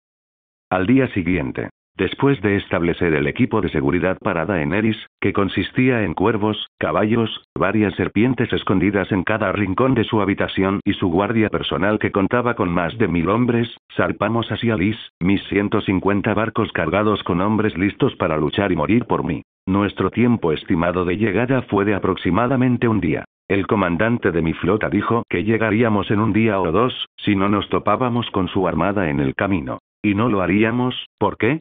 Al día siguiente. Después de establecer el equipo de seguridad para Daenerys, que consistía en cuervos, caballos, varias serpientes escondidas en cada rincón de su habitación y su guardia personal que contaba con más de 1000 hombres, zarpamos hacia Lys, mis 150 barcos cargados con hombres listos para luchar y morir por mí. Nuestro tiempo estimado de llegada fue de aproximadamente un día. El comandante de mi flota dijo que llegaríamos en un día o dos, si no nos topábamos con su armada en el camino. Y no lo haríamos, ¿por qué?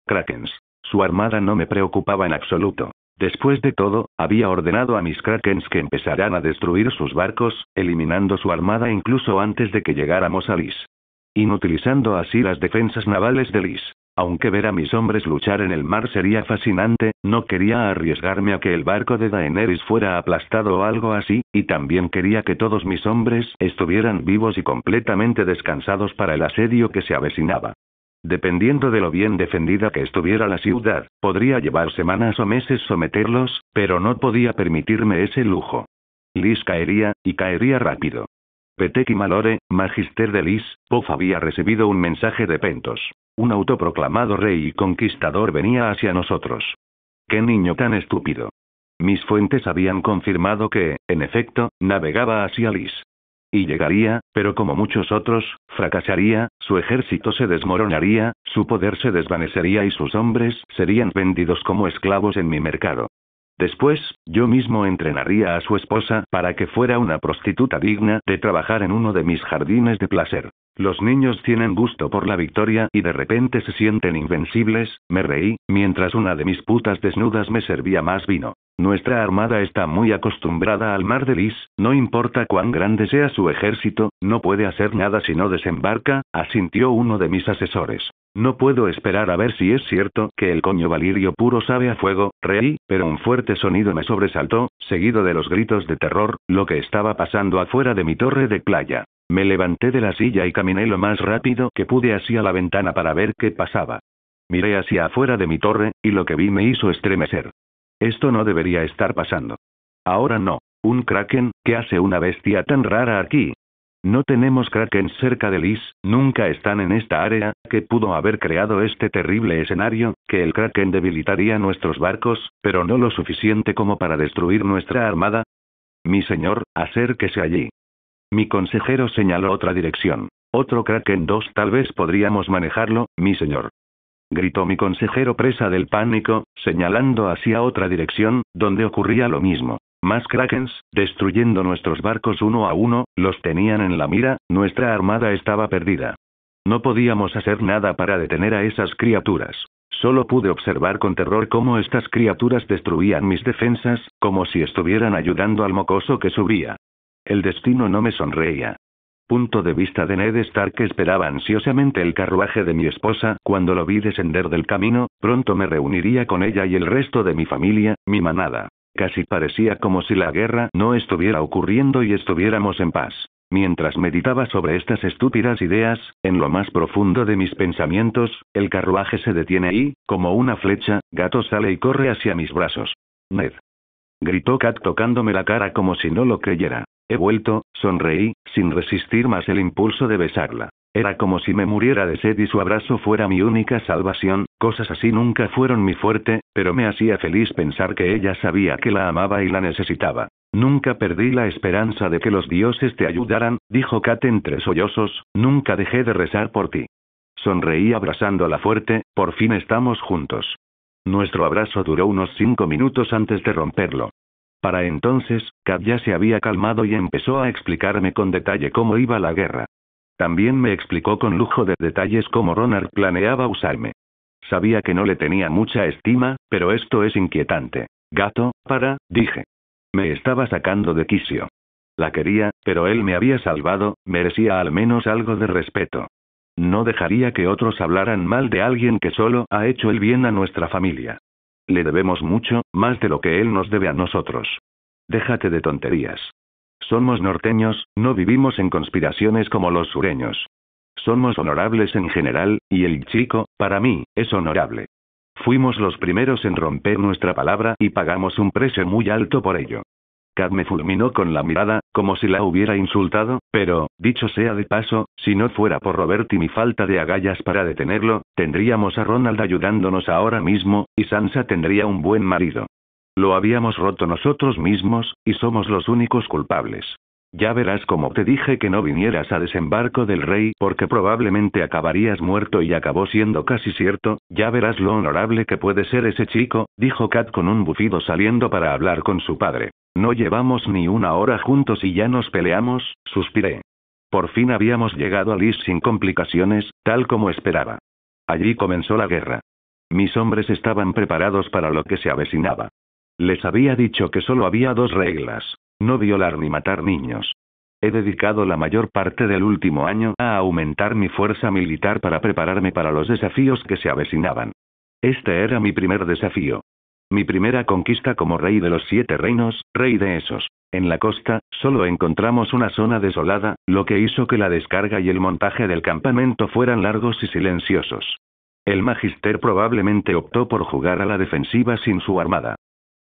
Krakens. Su armada no me preocupaba en absoluto. Después de todo, había ordenado a mis Krakens que empezaran a destruir sus barcos, eliminando su armada incluso antes de que llegáramos a Lys. Inutilizando así las defensas navales de Lys. Aunque ver a mis hombres luchar en el mar sería fascinante, no quería arriesgarme a que el barco de Daenerys fuera aplastado o algo así, y también quería que todos mis hombres estuvieran vivos y completamente descansados para el asedio que se avecinaba. Dependiendo de lo bien defendida que estuviera la ciudad, podría llevar semanas o meses someterlos, pero no podía permitirme ese lujo. Lys caería, y caería rápido. Peteki Malore, magister de Lys, Pof había recibido un mensaje de Pentos. Un autoproclamado rey y conquistador venía hacia nosotros. ¡Qué niño tan estúpido! Mis fuentes habían confirmado que, en efecto, navegaba hacia Lys. Y llegaría, pero como muchos otros, fracasaría, su ejército se desmoronaría, su poder se desvanecería y sus hombres serían vendidos como esclavos en mi mercado. Después, yo mismo entrenaría a su esposa para que fuera una prostituta digna de trabajar en uno de mis jardines de placer. Los niños tienen gusto por la victoria y de repente se sienten invencibles, me reí, mientras una de mis putas desnudas me servía más vino. Nuestra armada está muy acostumbrada al mar de Lys, no importa cuán grande sea su ejército, no puede hacer nada si no desembarca, asintió uno de mis asesores. No puedo esperar a ver si es cierto que el coño valirio puro sabe a fuego, reí, pero un fuerte sonido me sobresaltó, seguido de los gritos de terror, lo que estaba pasando afuera de mi torre de playa. Me levanté de la silla y caminé lo más rápido que pude hacia la ventana para ver qué pasaba. Miré hacia afuera de mi torre, y lo que vi me hizo estremecer. Esto no debería estar pasando. Ahora no. Un kraken, ¿qué hace una bestia tan rara aquí? No tenemos krakens cerca de Lys, nunca están en esta área, que pudo haber creado este terrible escenario, que el kraken debilitaría nuestros barcos, pero no lo suficiente como para destruir nuestra armada. Mi señor, acérquese allí. Mi consejero señaló otra dirección. Otro kraken 2 tal vez podríamos manejarlo, mi señor. Gritó mi consejero presa del pánico, señalando hacia otra dirección, donde ocurría lo mismo. Más krakens, destruyendo nuestros barcos uno a uno, los tenían en la mira, nuestra armada estaba perdida. No podíamos hacer nada para detener a esas criaturas. Solo pude observar con terror cómo estas criaturas destruían mis defensas, como si estuvieran ayudando al mocoso que subía. El destino no me sonreía. Punto de vista de Ned Stark que esperaba ansiosamente el carruaje de mi esposa, cuando lo vi descender del camino, pronto me reuniría con ella y el resto de mi familia, mi manada. Casi parecía como si la guerra no estuviera ocurriendo y estuviéramos en paz. Mientras meditaba sobre estas estúpidas ideas, en lo más profundo de mis pensamientos, el carruaje se detiene y, como una flecha, Gato sale y corre hacia mis brazos. Ned. Gritó Kat tocándome la cara como si no lo creyera. He vuelto, sonreí, sin resistir más el impulso de besarla. Era como si me muriera de sed y su abrazo fuera mi única salvación, cosas así nunca fueron mi fuerte, pero me hacía feliz pensar que ella sabía que la amaba y la necesitaba. Nunca perdí la esperanza de que los dioses te ayudaran, dijo Kat entre sollozos, nunca dejé de rezar por ti. Sonreí abrazándola fuerte, por fin estamos juntos. Nuestro abrazo duró unos 5 minutos antes de romperlo. Para entonces, Kat ya se había calmado y empezó a explicarme con detalle cómo iba la guerra. También me explicó con lujo de detalles cómo Ronard planeaba usarme. Sabía que no le tenía mucha estima, pero esto es inquietante. Gato, dije. Me estaba sacando de quicio. La quería, pero él me había salvado, merecía al menos algo de respeto. No dejaría que otros hablaran mal de alguien que solo ha hecho el bien a nuestra familia. Le debemos mucho, más de lo que él nos debe a nosotros. Déjate de tonterías. Somos norteños, no vivimos en conspiraciones como los sureños. Somos honorables en general, y el chico, para mí, es honorable. Fuimos los primeros en romper nuestra palabra y pagamos un precio muy alto por ello. Kat me fulminó con la mirada, como si la hubiera insultado, pero, dicho sea de paso, si no fuera por Robert y mi falta de agallas para detenerlo, Tendríamos a Ronald ayudándonos ahora mismo, y Sansa tendría un buen marido. Lo habíamos roto nosotros mismos, y somos los únicos culpables. Ya verás como te dije que no vinieras a Desembarco del Rey porque probablemente acabarías muerto y acabó siendo casi cierto, ya verás lo honorable que puede ser ese chico, dijo Kat con un bufido saliendo para hablar con su padre. No llevamos ni una hora juntos y ya nos peleamos, suspiré. Por fin habíamos llegado a Lys sin complicaciones, tal como esperaba. Allí comenzó la guerra. Mis hombres estaban preparados para lo que se avecinaba. Les había dicho que solo había 2 reglas: no violar ni matar niños. He dedicado la mayor parte del último año a aumentar mi fuerza militar para prepararme para los desafíos que se avecinaban. Este era mi primer desafío. Mi primera conquista como rey de los 7 reinos, rey de esos. En la costa, solo encontramos una zona desolada, lo que hizo que la descarga y el montaje del campamento fueran largos y silenciosos. El Magister probablemente optó por jugar a la defensiva sin su armada.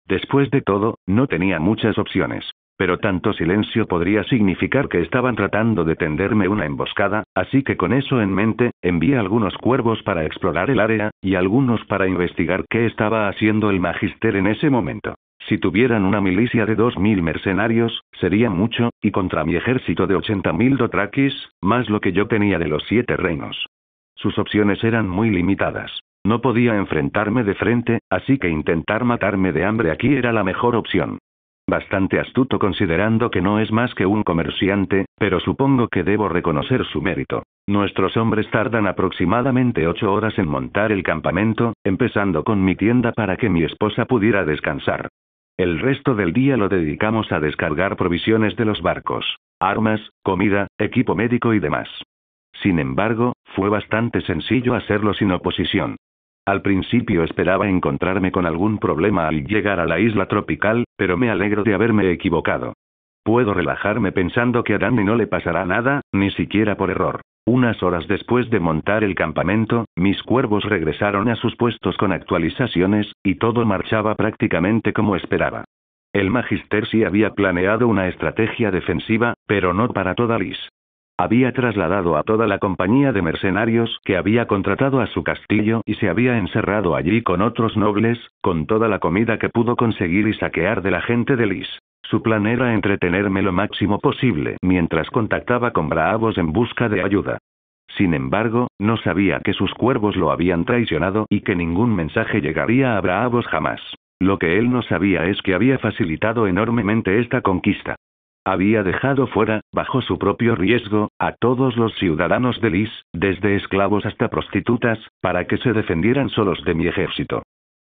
Después de todo, no tenía muchas opciones. Pero tanto silencio podría significar que estaban tratando de tenderme una emboscada, así que con eso en mente, envié algunos cuervos para explorar el área, y algunos para investigar qué estaba haciendo el Magister en ese momento. Si tuvieran una milicia de 2000 mercenarios, sería mucho, y contra mi ejército de 80.000 dothrakis, más lo que yo tenía de los 7 reinos. Sus opciones eran muy limitadas. No podía enfrentarme de frente, así que intentar matarme de hambre aquí era la mejor opción. Bastante astuto considerando que no es más que un comerciante, pero supongo que debo reconocer su mérito. Nuestros hombres tardan aproximadamente 8 horas en montar el campamento, empezando con mi tienda para que mi esposa pudiera descansar. El resto del día lo dedicamos a descargar provisiones de los barcos, armas, comida, equipo médico y demás. Sin embargo, fue bastante sencillo hacerlo sin oposición. Al principio esperaba encontrarme con algún problema al llegar a la isla tropical, pero me alegro de haberme equivocado. Puedo relajarme pensando que a Dany no le pasará nada, ni siquiera por error. Unas horas después de montar el campamento, mis cuervos regresaron a sus puestos con actualizaciones, y todo marchaba prácticamente como esperaba. El Magister sí había planeado una estrategia defensiva, pero no para toda Lys. Había trasladado a toda la compañía de mercenarios que había contratado a su castillo y se había encerrado allí con otros nobles, con toda la comida que pudo conseguir y saquear de la gente de Lys. Su plan era entretenerme lo máximo posible mientras contactaba con Braavos en busca de ayuda. Sin embargo, no sabía que sus cuervos lo habían traicionado y que ningún mensaje llegaría a Braavos jamás. Lo que él no sabía es que había facilitado enormemente esta conquista. Había dejado fuera, bajo su propio riesgo, a todos los ciudadanos de Lys, desde esclavos hasta prostitutas, para que se defendieran solos de mi ejército.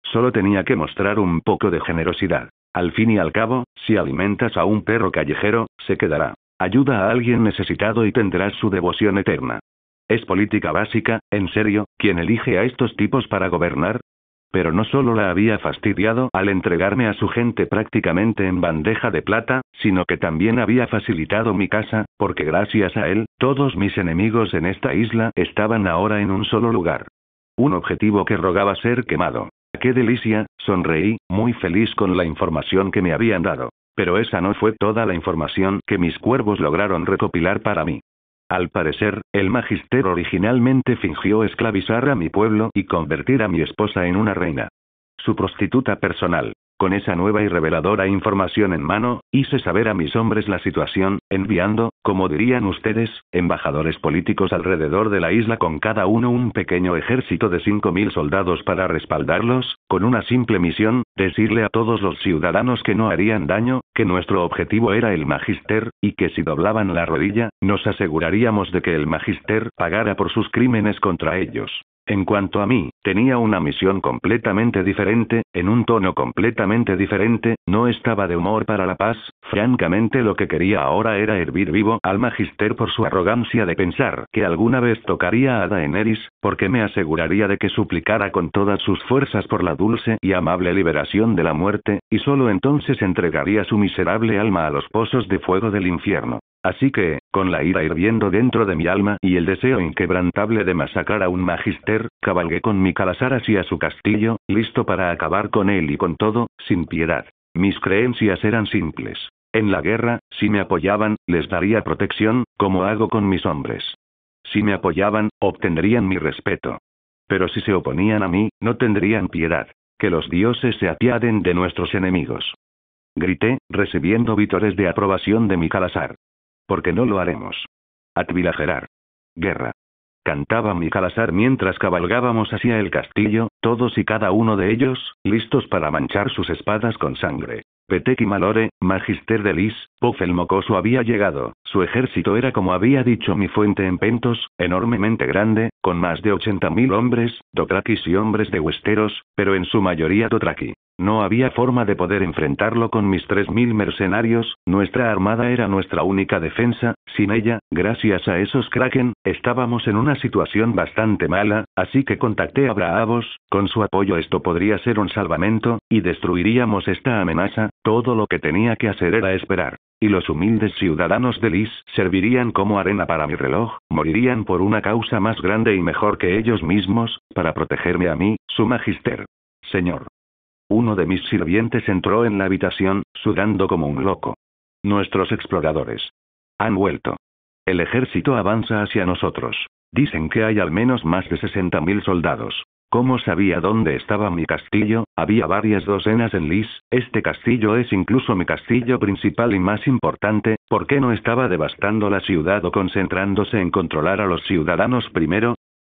Solo tenía que mostrar un poco de generosidad. Al fin y al cabo, si alimentas a un perro callejero, se quedará. Ayuda a alguien necesitado y tendrás su devoción eterna. Es política básica, en serio, ¿quién elige a estos tipos para gobernar? Pero no solo la había fastidiado al entregarme a su gente prácticamente en bandeja de plata, sino que también había facilitado mi casa, porque gracias a él, todos mis enemigos en esta isla estaban ahora en un solo lugar. Un objetivo que rogaba ser quemado. ¡Qué delicia!, sonreí, muy feliz con la información que me habían dado. Pero esa no fue toda la información que mis cuervos lograron recopilar para mí. Al parecer, el Magister originalmente fingió esclavizar a mi pueblo y convertir a mi esposa en una reina. Su prostituta personal. Con esa nueva y reveladora información en mano, hice saber a mis hombres la situación, enviando, como dirían ustedes, embajadores políticos alrededor de la isla con cada uno un pequeño ejército de 5.000 soldados para respaldarlos, con una simple misión: decirle a todos los ciudadanos que no harían daño, que nuestro objetivo era el Magister, y que si doblaban la rodilla, nos aseguraríamos de que el Magister pagara por sus crímenes contra ellos. En cuanto a mí, tenía una misión completamente diferente, en un tono completamente diferente, no estaba de humor para la paz, francamente lo que quería ahora era hervir vivo al Magister por su arrogancia de pensar que alguna vez tocaría a Daenerys, porque me aseguraría de que suplicara con todas sus fuerzas por la dulce y amable liberación de la muerte, y solo entonces entregaría su miserable alma a los pozos de fuego del infierno. Así que, con la ira hirviendo dentro de mi alma y el deseo inquebrantable de masacrar a un Magister, cabalgué con mi Khalasar hacia su castillo, listo para acabar con él y con todo, sin piedad. Mis creencias eran simples. En la guerra, si me apoyaban, les daría protección, como hago con mis hombres. Si me apoyaban, obtendrían mi respeto. Pero si se oponían a mí, no tendrían piedad. Que los dioses se apiaden de nuestros enemigos. Grité, recibiendo vítores de aprobación de Mikalasar. Porque no lo haremos. Atvilagerar. Guerra. Cantaba Mikalasar mientras cabalgábamos hacia el castillo, todos y cada uno de ellos, listos para manchar sus espadas con sangre. Petek y Malore, Magister de Lis, Puff el Mocoso había llegado. Su ejército era, como había dicho mi fuente en Pentos, enormemente grande, con más de 80.000 hombres, Dothrakis y hombres de Westeros, pero en su mayoría Dothraki. No había forma de poder enfrentarlo con mis 3.000 mercenarios, nuestra armada era nuestra única defensa, sin ella, gracias a esos kraken, estábamos en una situación bastante mala, así que contacté a Braavos, con su apoyo esto podría ser un salvamento, y destruiríamos esta amenaza, todo lo que tenía que hacer era esperar. Y los humildes ciudadanos de Lis servirían como arena para mi reloj, morirían por una causa más grande y mejor que ellos mismos, para protegerme a mí, su magister. Señor. Uno de mis sirvientes entró en la habitación, sudando como un loco. Nuestros exploradores. Han vuelto. El ejército avanza hacia nosotros. Dicen que hay al menos más de 60.000 soldados. ¿Cómo sabía dónde estaba mi castillo? Había varias docenas en Lis, este castillo es incluso mi castillo principal y más importante, ¿por qué no estaba devastando la ciudad o concentrándose en controlar a los ciudadanos primero?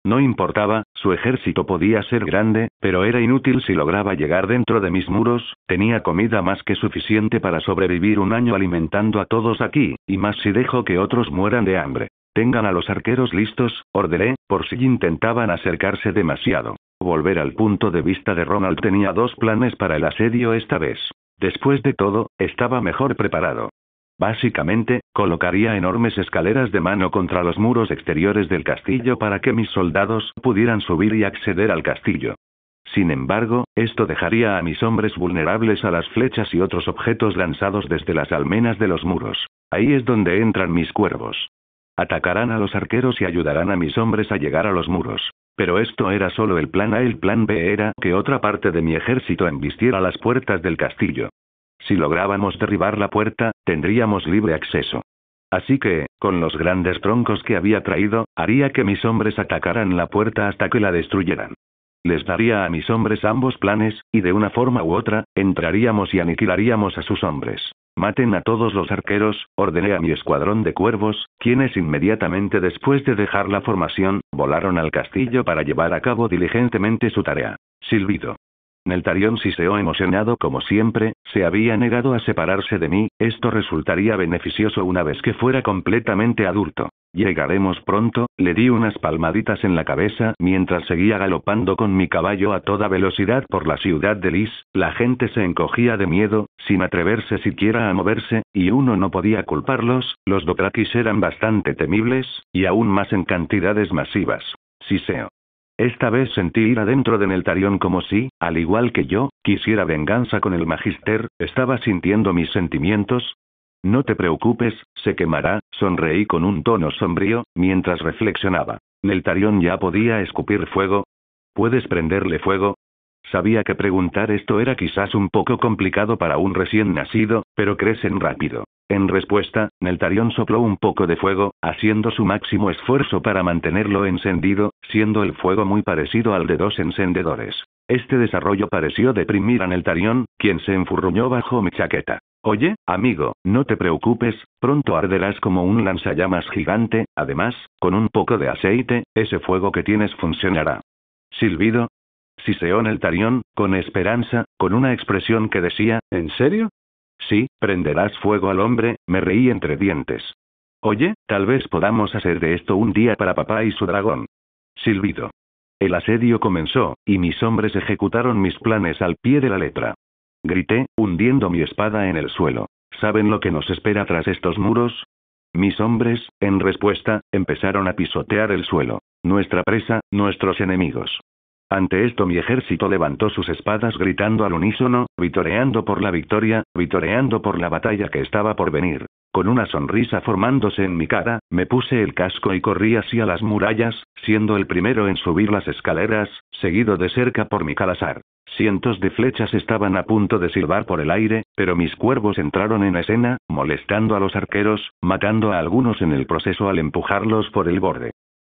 No importaba, su ejército podía ser grande, pero era inútil si lograba llegar dentro de mis muros, tenía comida más que suficiente para sobrevivir un año alimentando a todos aquí, y más si dejo que otros mueran de hambre. Tengan a los arqueros listos, ordené, por si intentaban acercarse demasiado. Volver al punto de vista de Ronald tenía dos planes para el asedio esta vez. Después de todo, estaba mejor preparado. Básicamente, colocaría enormes escaleras de mano contra los muros exteriores del castillo para que mis soldados pudieran subir y acceder al castillo. Sin embargo, esto dejaría a mis hombres vulnerables a las flechas y otros objetos lanzados desde las almenas de los muros. Ahí es donde entran mis cuervos. Atacarán a los arqueros y ayudarán a mis hombres a llegar a los muros. Pero esto era solo el plan A. El plan B era que otra parte de mi ejército embistiera las puertas del castillo. Si lográbamos derribar la puerta, tendríamos libre acceso. Así que, con los grandes troncos que había traído, haría que mis hombres atacaran la puerta hasta que la destruyeran. Les daría a mis hombres ambos planes, y de una forma u otra, entraríamos y aniquilaríamos a sus hombres. Maten a todos los arqueros, ordené a mi escuadrón de cuervos, quienes inmediatamente después de dejar la formación, volaron al castillo para llevar a cabo diligentemente su tarea. Silbido. Neltarion siseó emocionado como siempre, se había negado a separarse de mí, esto resultaría beneficioso una vez que fuera completamente adulto. Llegaremos pronto, le di unas palmaditas en la cabeza mientras seguía galopando con mi caballo a toda velocidad por la ciudad de Lis, la gente se encogía de miedo, sin atreverse siquiera a moverse, y uno no podía culparlos, los Dothrakis eran bastante temibles, y aún más en cantidades masivas. Siseo. Esta vez sentí ira dentro de Neltarion como si, al igual que yo, quisiera venganza con el Magister, estaba sintiendo mis sentimientos. No te preocupes, se quemará, sonreí con un tono sombrío, mientras reflexionaba. Neltarion ya podía escupir fuego. ¿Puedes prenderle fuego? Sabía que preguntar esto era quizás un poco complicado para un recién nacido, pero crecen rápido. En respuesta, Neltarion sopló un poco de fuego, haciendo su máximo esfuerzo para mantenerlo encendido, siendo el fuego muy parecido al de dos encendedores. Este desarrollo pareció deprimir a Neltarion, quien se enfurruñó bajo mi chaqueta. Oye, amigo, no te preocupes, pronto arderás como un lanzallamas gigante, además, con un poco de aceite, ese fuego que tienes funcionará. Silbido. Siseó Neltarion, con esperanza, con una expresión que decía, ¿en serio? Sí, prenderás fuego al hombre, me reí entre dientes. Oye, tal vez podamos hacer de esto un día para papá y su dragón. Silbido. El asedio comenzó, y mis hombres ejecutaron mis planes al pie de la letra. Grité, hundiendo mi espada en el suelo. ¿Saben lo que nos espera tras estos muros? Mis hombres, en respuesta, empezaron a pisotear el suelo. Nuestra presa, nuestros enemigos. Ante esto mi ejército levantó sus espadas gritando al unísono, vitoreando por la victoria, vitoreando por la batalla que estaba por venir. Con una sonrisa formándose en mi cara, me puse el casco y corrí hacia las murallas, siendo el primero en subir las escaleras, seguido de cerca por Mikalasar. Cientos de flechas estaban a punto de silbar por el aire, pero mis cuervos entraron en escena, molestando a los arqueros, matando a algunos en el proceso al empujarlos por el borde.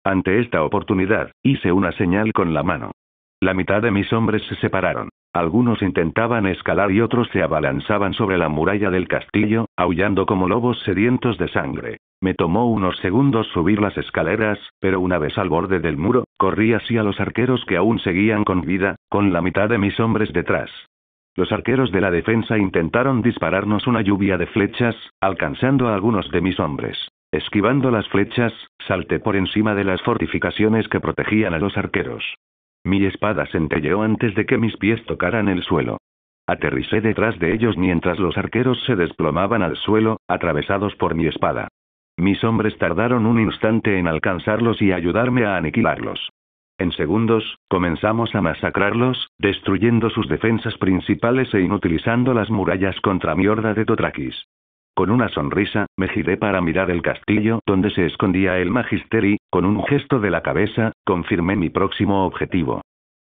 Ante esta oportunidad, hice una señal con la mano. La mitad de mis hombres se separaron. Algunos intentaban escalar y otros se abalanzaban sobre la muralla del castillo, aullando como lobos sedientos de sangre. Me tomó unos segundos subir las escaleras, pero una vez al borde del muro, corrí hacia los arqueros que aún seguían con vida, con la mitad de mis hombres detrás. Los arqueros de la defensa intentaron dispararnos una lluvia de flechas, alcanzando a algunos de mis hombres. Esquivando las flechas, salté por encima de las fortificaciones que protegían a los arqueros. Mi espada centelleó antes de que mis pies tocaran el suelo. Aterricé detrás de ellos mientras los arqueros se desplomaban al suelo, atravesados por mi espada. Mis hombres tardaron un instante en alcanzarlos y ayudarme a aniquilarlos. En segundos, comenzamos a masacrarlos, destruyendo sus defensas principales e inutilizando las murallas contra mi horda de Dothrakis. Con una sonrisa, me giré para mirar el castillo donde se escondía el Magister y, con un gesto de la cabeza, confirmé mi próximo objetivo.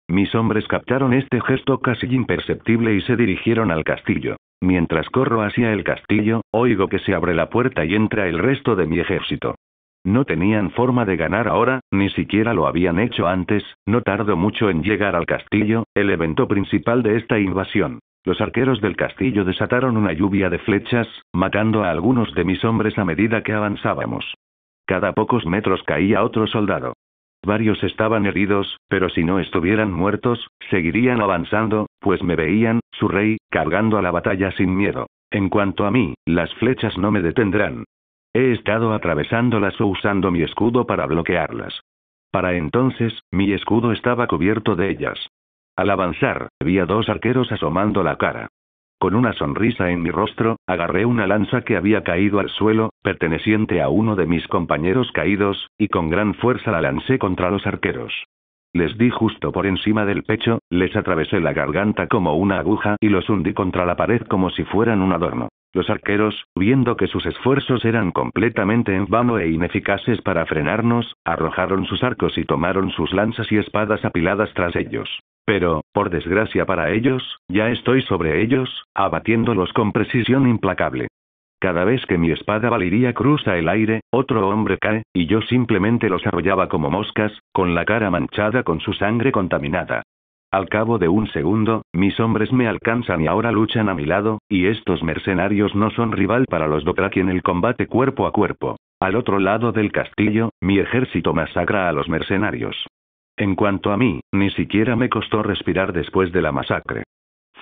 Mis hombres captaron este gesto casi imperceptible y se dirigieron al castillo. Mientras corro hacia el castillo, oigo que se abre la puerta y entra el resto de mi ejército. No tenían forma de ganar ahora, ni siquiera lo habían hecho antes, no tardó mucho en llegar al castillo, el evento principal de esta invasión. Los arqueros del castillo desataron una lluvia de flechas, matando a algunos de mis hombres a medida que avanzábamos. Cada pocos metros caía otro soldado. Varios estaban heridos, pero si no estuvieran muertos, seguirían avanzando, pues me veían, su rey, cargando a la batalla sin miedo. En cuanto a mí, las flechas no me detendrán. He estado atravesándolas o usando mi escudo para bloquearlas. Para entonces, mi escudo estaba cubierto de ellas. Al avanzar, vi a 2 arqueros asomando la cara. Con una sonrisa en mi rostro, agarré una lanza que había caído al suelo, perteneciente a uno de mis compañeros caídos, y con gran fuerza la lancé contra los arqueros. Les di justo por encima del pecho, les atravesé la garganta como una aguja y los hundí contra la pared como si fueran un adorno. Los arqueros, viendo que sus esfuerzos eran completamente en vano e ineficaces para frenarnos, arrojaron sus arcos y tomaron sus lanzas y espadas apiladas tras ellos. Pero, por desgracia para ellos, ya estoy sobre ellos, abatiéndolos con precisión implacable. Cada vez que mi espada Valiria cruza el aire, otro hombre cae, y yo simplemente los arrollaba como moscas, con la cara manchada con su sangre contaminada. Al cabo de un segundo, mis hombres me alcanzan y ahora luchan a mi lado, y estos mercenarios no son rival para los Dothraki en el combate cuerpo a cuerpo. Al otro lado del castillo, mi ejército masacra a los mercenarios. En cuanto a mí, ni siquiera me costó respirar después de la masacre.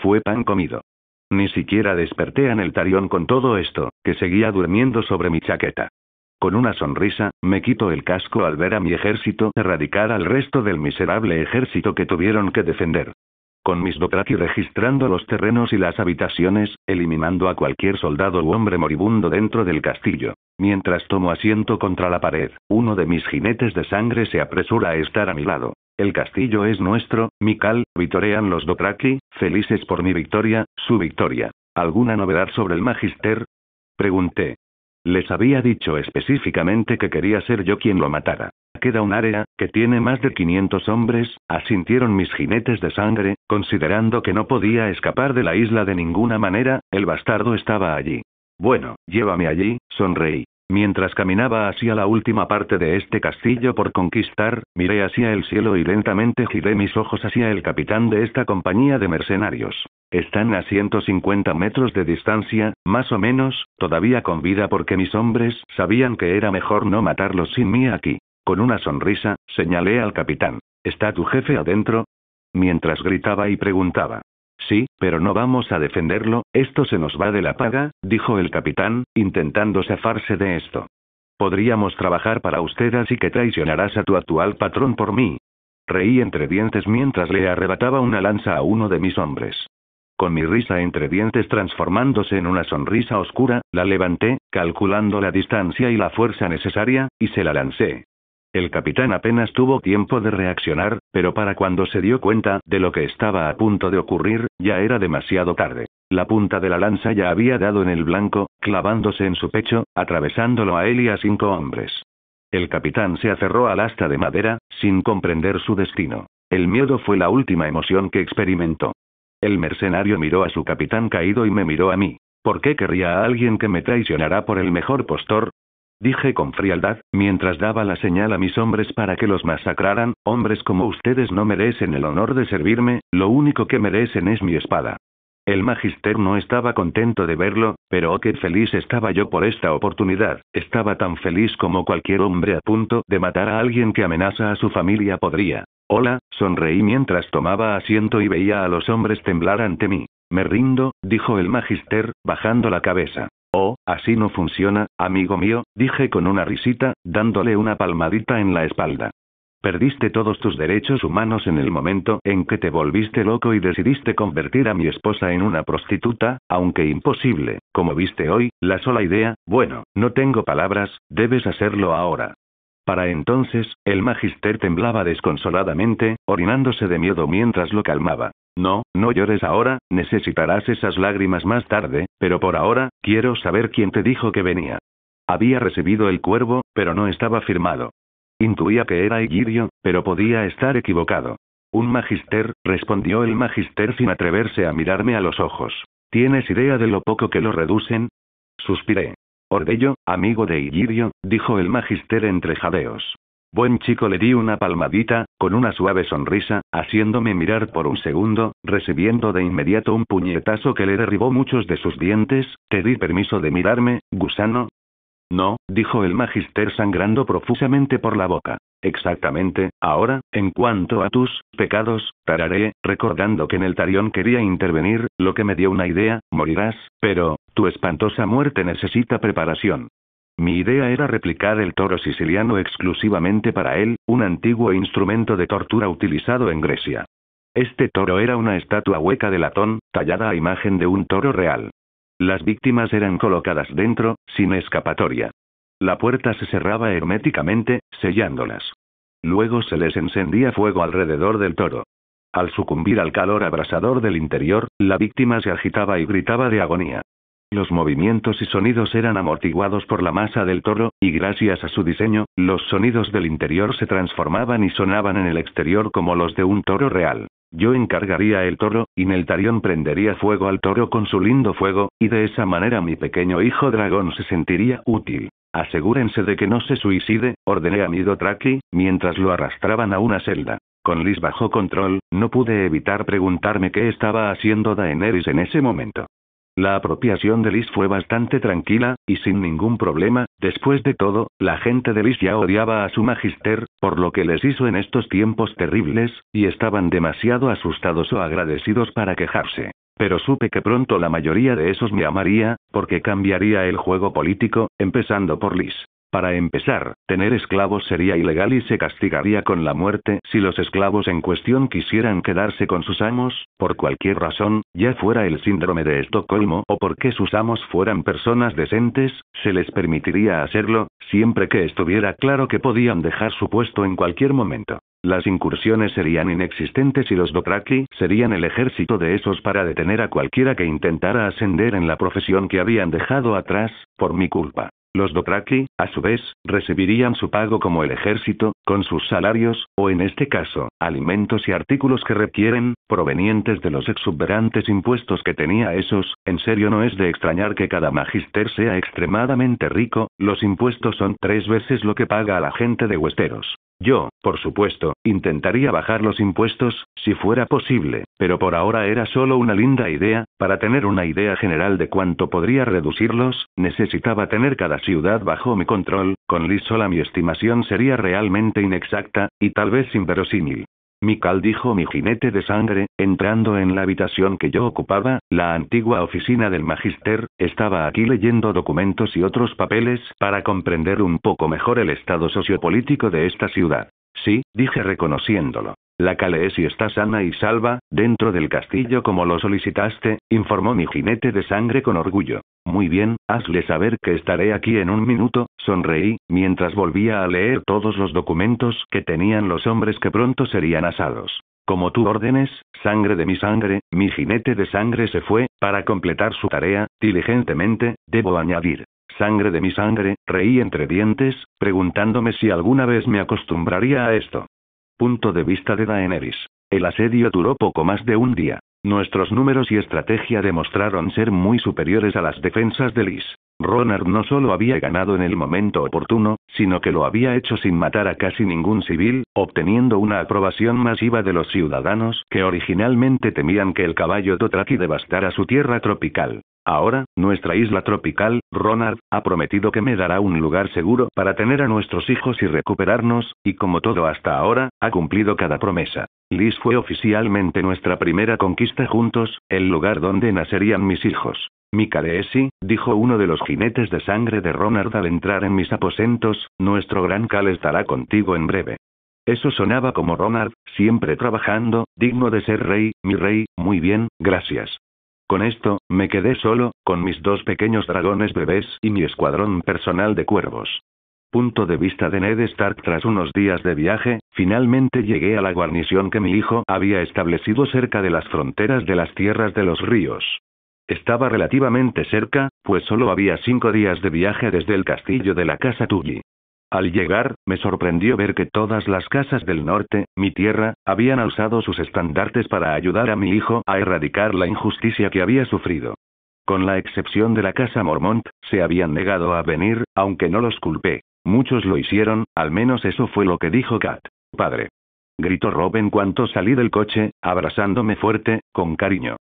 Fue pan comido. Ni siquiera desperté en el Tarión con todo esto, que seguía durmiendo sobre mi chaqueta. Con una sonrisa, me quito el casco al ver a mi ejército erradicar al resto del miserable ejército que tuvieron que defender. Con mis Dothraki registrando los terrenos y las habitaciones, eliminando a cualquier soldado u hombre moribundo dentro del castillo. Mientras tomo asiento contra la pared, uno de mis jinetes de sangre se apresura a estar a mi lado. El castillo es nuestro, Mikal, vitorean los Dothraki, felices por mi victoria, su victoria. ¿Alguna novedad sobre el Magister? Pregunté. Les había dicho específicamente que quería ser yo quien lo matara. Queda un área, que tiene más de 500 hombres, asintieron mis jinetes de sangre, considerando que no podía escapar de la isla de ninguna manera, el bastardo estaba allí. Bueno, llévame allí, sonreí. Mientras caminaba hacia la última parte de este castillo por conquistar, miré hacia el cielo y lentamente giré mis ojos hacia el capitán de esta compañía de mercenarios. Están a 150 metros de distancia, más o menos, todavía con vida porque mis hombres sabían que era mejor no matarlos sin mí aquí. Con una sonrisa, señalé al capitán. ¿Está tu jefe adentro? Mientras gritaba y preguntaba. Sí, pero no vamos a defenderlo, esto se nos va de la paga, dijo el capitán, intentando zafarse de esto. Podríamos trabajar para usted así que traicionarás a tu actual patrón por mí. Reí entre dientes mientras le arrebataba una lanza a uno de mis hombres. Con mi risa entre dientes transformándose en una sonrisa oscura, la levanté, calculando la distancia y la fuerza necesaria, y se la lancé. El capitán apenas tuvo tiempo de reaccionar, pero para cuando se dio cuenta de lo que estaba a punto de ocurrir, ya era demasiado tarde. La punta de la lanza ya había dado en el blanco, clavándose en su pecho, atravesándolo a él y a 5 hombres. El capitán se aferró al asta de madera, sin comprender su destino. El miedo fue la última emoción que experimentó. El mercenario miró a su capitán caído y me miró a mí. ¿Por qué querría a alguien que me traicionara por el mejor postor? dije con frialdad, mientras daba la señal a mis hombres para que los masacraran. Hombres como ustedes no merecen el honor de servirme, lo único que merecen es mi espada. El magister no estaba contento de verlo, pero oh qué feliz estaba yo por esta oportunidad. Estaba tan feliz como cualquier hombre a punto de matar a alguien que amenaza a su familia podría. Hola, sonreí mientras tomaba asiento y veía a los hombres temblar ante mí. Me rindo, dijo el magister, bajando la cabeza. Oh, así no funciona, amigo mío, dije con una risita, dándole una palmadita en la espalda. Perdiste todos tus derechos humanos en el momento en que te volviste loco y decidiste convertir a mi esposa en una prostituta, aunque imposible, como viste hoy, la sola idea, bueno, no tengo palabras, debes hacerlo ahora. Para entonces, el magister temblaba desconsoladamente, orinándose de miedo mientras lo calmaba. No, no llores ahora, necesitarás esas lágrimas más tarde, pero por ahora, quiero saber quién te dijo que venía. Había recibido el cuervo, pero no estaba firmado. Intuía que era Egirio, pero podía estar equivocado. Un magister, respondió el magister sin atreverse a mirarme a los ojos. ¿Tienes idea de lo poco que lo reducen? Suspiré. Ordello, amigo de Egirio, dijo el magister entre jadeos. Buen chico, le di una palmadita, con una suave sonrisa, haciéndome mirar por un segundo, recibiendo de inmediato un puñetazo que le derribó muchos de sus dientes. ¿Te di permiso de mirarme, gusano? No, dijo el magister sangrando profusamente por la boca. Exactamente, ahora, en cuanto a tus pecados, tararé, recordando que en el tarión quería intervenir, lo que me dio una idea, morirás, pero, tu espantosa muerte necesita preparación. Mi idea era replicar el toro siciliano exclusivamente para él, un antiguo instrumento de tortura utilizado en Grecia. Este toro era una estatua hueca de latón, tallada a imagen de un toro real. Las víctimas eran colocadas dentro, sin escapatoria. La puerta se cerraba herméticamente, sellándolas. Luego se les encendía fuego alrededor del toro. Al sucumbir al calor abrasador del interior, la víctima se agitaba y gritaba de agonía. Los movimientos y sonidos eran amortiguados por la masa del toro, y gracias a su diseño, los sonidos del interior se transformaban y sonaban en el exterior como los de un toro real. Yo encargaría el toro, y Neltarion prendería fuego al toro con su lindo fuego, y de esa manera mi pequeño hijo dragón se sentiría útil. Asegúrense de que no se suicide, ordené a mi Dothraki, mientras lo arrastraban a una celda. Con Lys bajo control, no pude evitar preguntarme qué estaba haciendo Daenerys en ese momento. La apropiación de Lys fue bastante tranquila, y sin ningún problema. Después de todo, la gente de Lys ya odiaba a su magister, por lo que les hizo en estos tiempos terribles, y estaban demasiado asustados o agradecidos para quejarse. Pero supe que pronto la mayoría de esos me amaría, porque cambiaría el juego político, empezando por Lys. Para empezar, tener esclavos sería ilegal y se castigaría con la muerte si los esclavos en cuestión quisieran quedarse con sus amos, por cualquier razón, ya fuera el síndrome de Estocolmo o porque sus amos fueran personas decentes, se les permitiría hacerlo, siempre que estuviera claro que podían dejar su puesto en cualquier momento. Las incursiones serían inexistentes y los Dothraki serían el ejército de esos para detener a cualquiera que intentara ascender en la profesión que habían dejado atrás, por mi culpa. Los Dothraki, a su vez, recibirían su pago como el ejército, con sus salarios, o en este caso, alimentos y artículos que requieren, provenientes de los exuberantes impuestos que tenía esos. En serio, no es de extrañar que cada magister sea extremadamente rico, los impuestos son 3 veces lo que paga a la gente de Westeros. Yo, por supuesto, intentaría bajar los impuestos, si fuera posible, pero por ahora era solo una linda idea. Para tener una idea general de cuánto podría reducirlos, necesitaba tener cada ciudad bajo mi control. Con Lys sola mi estimación sería realmente inexacta, y tal vez inverosímil. Mikal, dijo mi jinete de sangre, entrando en la habitación que yo ocupaba, la antigua oficina del magister. Estaba aquí leyendo documentos y otros papeles para comprender un poco mejor el estado sociopolítico de esta ciudad. Sí, dije reconociéndolo. La Khaleesi está sana y salva, dentro del castillo como lo solicitaste, informó mi jinete de sangre con orgullo. Muy bien, hazle saber que estaré aquí en un minuto, sonreí, mientras volvía a leer todos los documentos que tenían los hombres que pronto serían asados. Como tú órdenes, sangre de mi sangre, mi jinete de sangre se fue, para completar su tarea, diligentemente, debo añadir. Sangre de mi sangre, reí entre dientes, preguntándome si alguna vez me acostumbraría a esto. Punto de vista de Daenerys. El asedio duró poco más de un día. Nuestros números y estrategia demostraron ser muy superiores a las defensas de Lys. Ronald no solo había ganado en el momento oportuno, sino que lo había hecho sin matar a casi ningún civil, obteniendo una aprobación masiva de los ciudadanos que originalmente temían que el caballo Dothraki devastara su tierra tropical. Ahora, nuestra isla tropical, Ronald, ha prometido que me dará un lugar seguro para tener a nuestros hijos y recuperarnos, y como todo hasta ahora, ha cumplido cada promesa. Lys fue oficialmente nuestra primera conquista juntos, el lugar donde nacerían mis hijos. Mi Khaleesi, dijo uno de los jinetes de sangre de Ronald al entrar en mis aposentos, nuestro gran Khal estará contigo en breve. Eso sonaba como Ronald, siempre trabajando, digno de ser rey, mi rey, muy bien, gracias. Con esto, me quedé solo, con mis 2 pequeños dragones bebés y mi escuadrón personal de cuervos. Punto de vista de Ned Stark. Tras unos días de viaje, finalmente llegué a la guarnición que mi hijo había establecido cerca de las fronteras de las tierras de los ríos. Estaba relativamente cerca, pues solo había 5 días de viaje desde el castillo de la casa Tully. Al llegar, me sorprendió ver que todas las casas del norte, mi tierra, habían alzado sus estandartes para ayudar a mi hijo a erradicar la injusticia que había sufrido. Con la excepción de la casa Mormont, se habían negado a venir, aunque no los culpé. Muchos lo hicieron, al menos eso fue lo que dijo Kat. Padre. Gritó Robb en cuanto salí del coche, abrazándome fuerte, con cariño.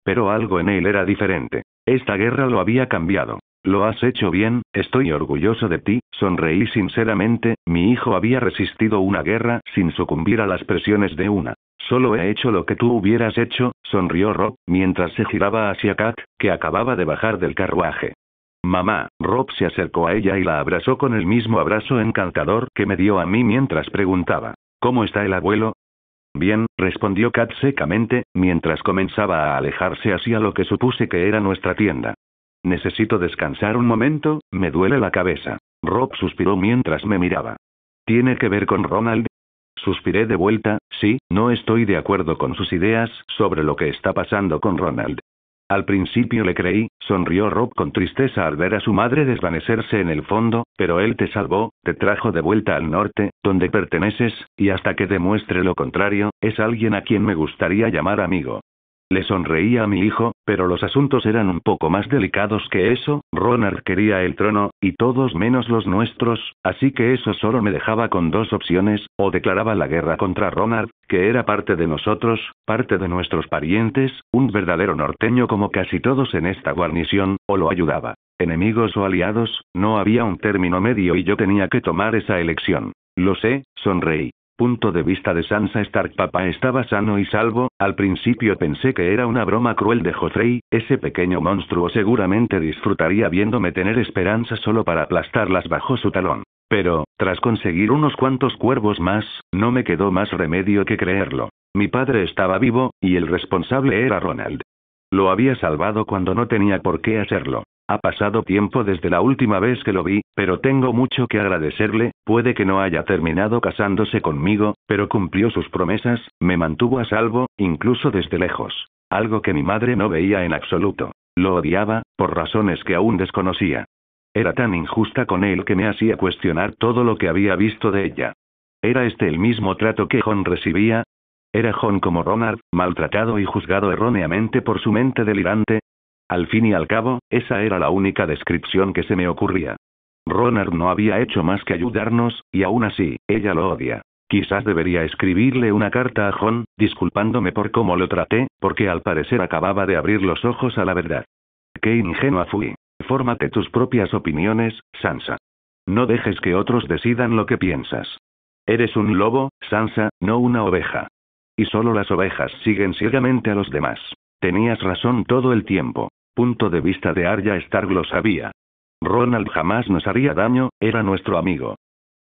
Pero algo en él era diferente. Esta guerra lo había cambiado. Lo has hecho bien, estoy orgulloso de ti, sonreí sinceramente, mi hijo había resistido una guerra sin sucumbir a las presiones de una. Solo he hecho lo que tú hubieras hecho, sonrió Robb, mientras se giraba hacia Kat, que acababa de bajar del carruaje. Mamá, Robb se acercó a ella y la abrazó con el mismo abrazo encantador que me dio a mí mientras preguntaba, ¿cómo está el abuelo? Bien, respondió Kat secamente, mientras comenzaba a alejarse hacia lo que supuse que era nuestra tienda. Necesito descansar un momento, me duele la cabeza. Robb suspiró mientras me miraba. ¿Tiene que ver con Ronald? Suspiré de vuelta, sí, no estoy de acuerdo con sus ideas sobre lo que está pasando con Ronald. Al principio le creí, sonrió Robb con tristeza al ver a su madre desvanecerse en el fondo, pero él te salvó, te trajo de vuelta al norte, donde perteneces, y hasta que demuestre lo contrario, es alguien a quien me gustaría llamar amigo. Le sonreía a mi hijo, pero los asuntos eran un poco más delicados que eso. Ronald quería el trono, y todos menos los nuestros, así que eso solo me dejaba con 2 opciones, o declaraba la guerra contra Ronald, que era parte de nosotros, parte de nuestros parientes, un verdadero norteño como casi todos en esta guarnición, o lo ayudaba. Enemigos o aliados, no había un término medio y yo tenía que tomar esa elección. Lo sé, sonreí. Punto de vista de Sansa Stark. Papá estaba sano y salvo. Al principio pensé que era una broma cruel de Joffrey, ese pequeño monstruo seguramente disfrutaría viéndome tener esperanza solo para aplastarlas bajo su talón. Pero, tras conseguir unos cuantos cuervos más, no me quedó más remedio que creerlo. Mi padre estaba vivo, y el responsable era Ronald. Lo había salvado cuando no tenía por qué hacerlo. Ha pasado tiempo desde la última vez que lo vi, pero tengo mucho que agradecerle. Puede que no haya terminado casándose conmigo, pero cumplió sus promesas, me mantuvo a salvo, incluso desde lejos. Algo que mi madre no veía en absoluto. Lo odiaba, por razones que aún desconocía. Era tan injusta con él que me hacía cuestionar todo lo que había visto de ella. ¿Era este el mismo trato que Jon recibía? ¿Era Jon como Ronald, maltratado y juzgado erróneamente por su mente delirante? Al fin y al cabo, esa era la única descripción que se me ocurría. Ronald no había hecho más que ayudarnos, y aún así, ella lo odia. Quizás debería escribirle una carta a Jon, disculpándome por cómo lo traté, porque al parecer acababa de abrir los ojos a la verdad. Qué ingenua fui. Fórmate tus propias opiniones, Sansa. No dejes que otros decidan lo que piensas. Eres un lobo, Sansa, no una oveja. Y solo las ovejas siguen ciegamente a los demás. Tenías razón todo el tiempo. Punto de vista de Arya Stark. Lo sabía. Ronald jamás nos haría daño, era nuestro amigo.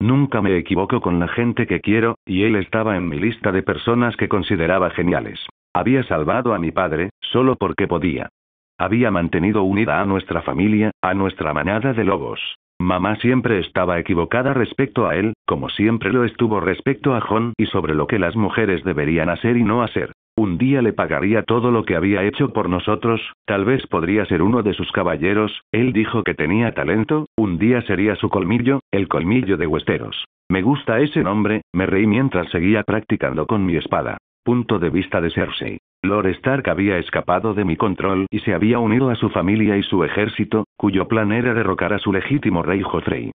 Nunca me equivoco con la gente que quiero, y él estaba en mi lista de personas que consideraba geniales. Había salvado a mi padre, solo porque podía. Había mantenido unida a nuestra familia, a nuestra manada de lobos. Mamá siempre estaba equivocada respecto a él, como siempre lo estuvo respecto a Jon y sobre lo que las mujeres deberían hacer y no hacer. Un día le pagaría todo lo que había hecho por nosotros, tal vez podría ser uno de sus caballeros, él dijo que tenía talento, un día sería su colmillo, el colmillo de Westeros. Me gusta ese nombre, me reí mientras seguía practicando con mi espada. Punto de vista de Cersei. Lord Stark había escapado de mi control y se había unido a su familia y su ejército, cuyo plan era derrocar a su legítimo rey Joffrey.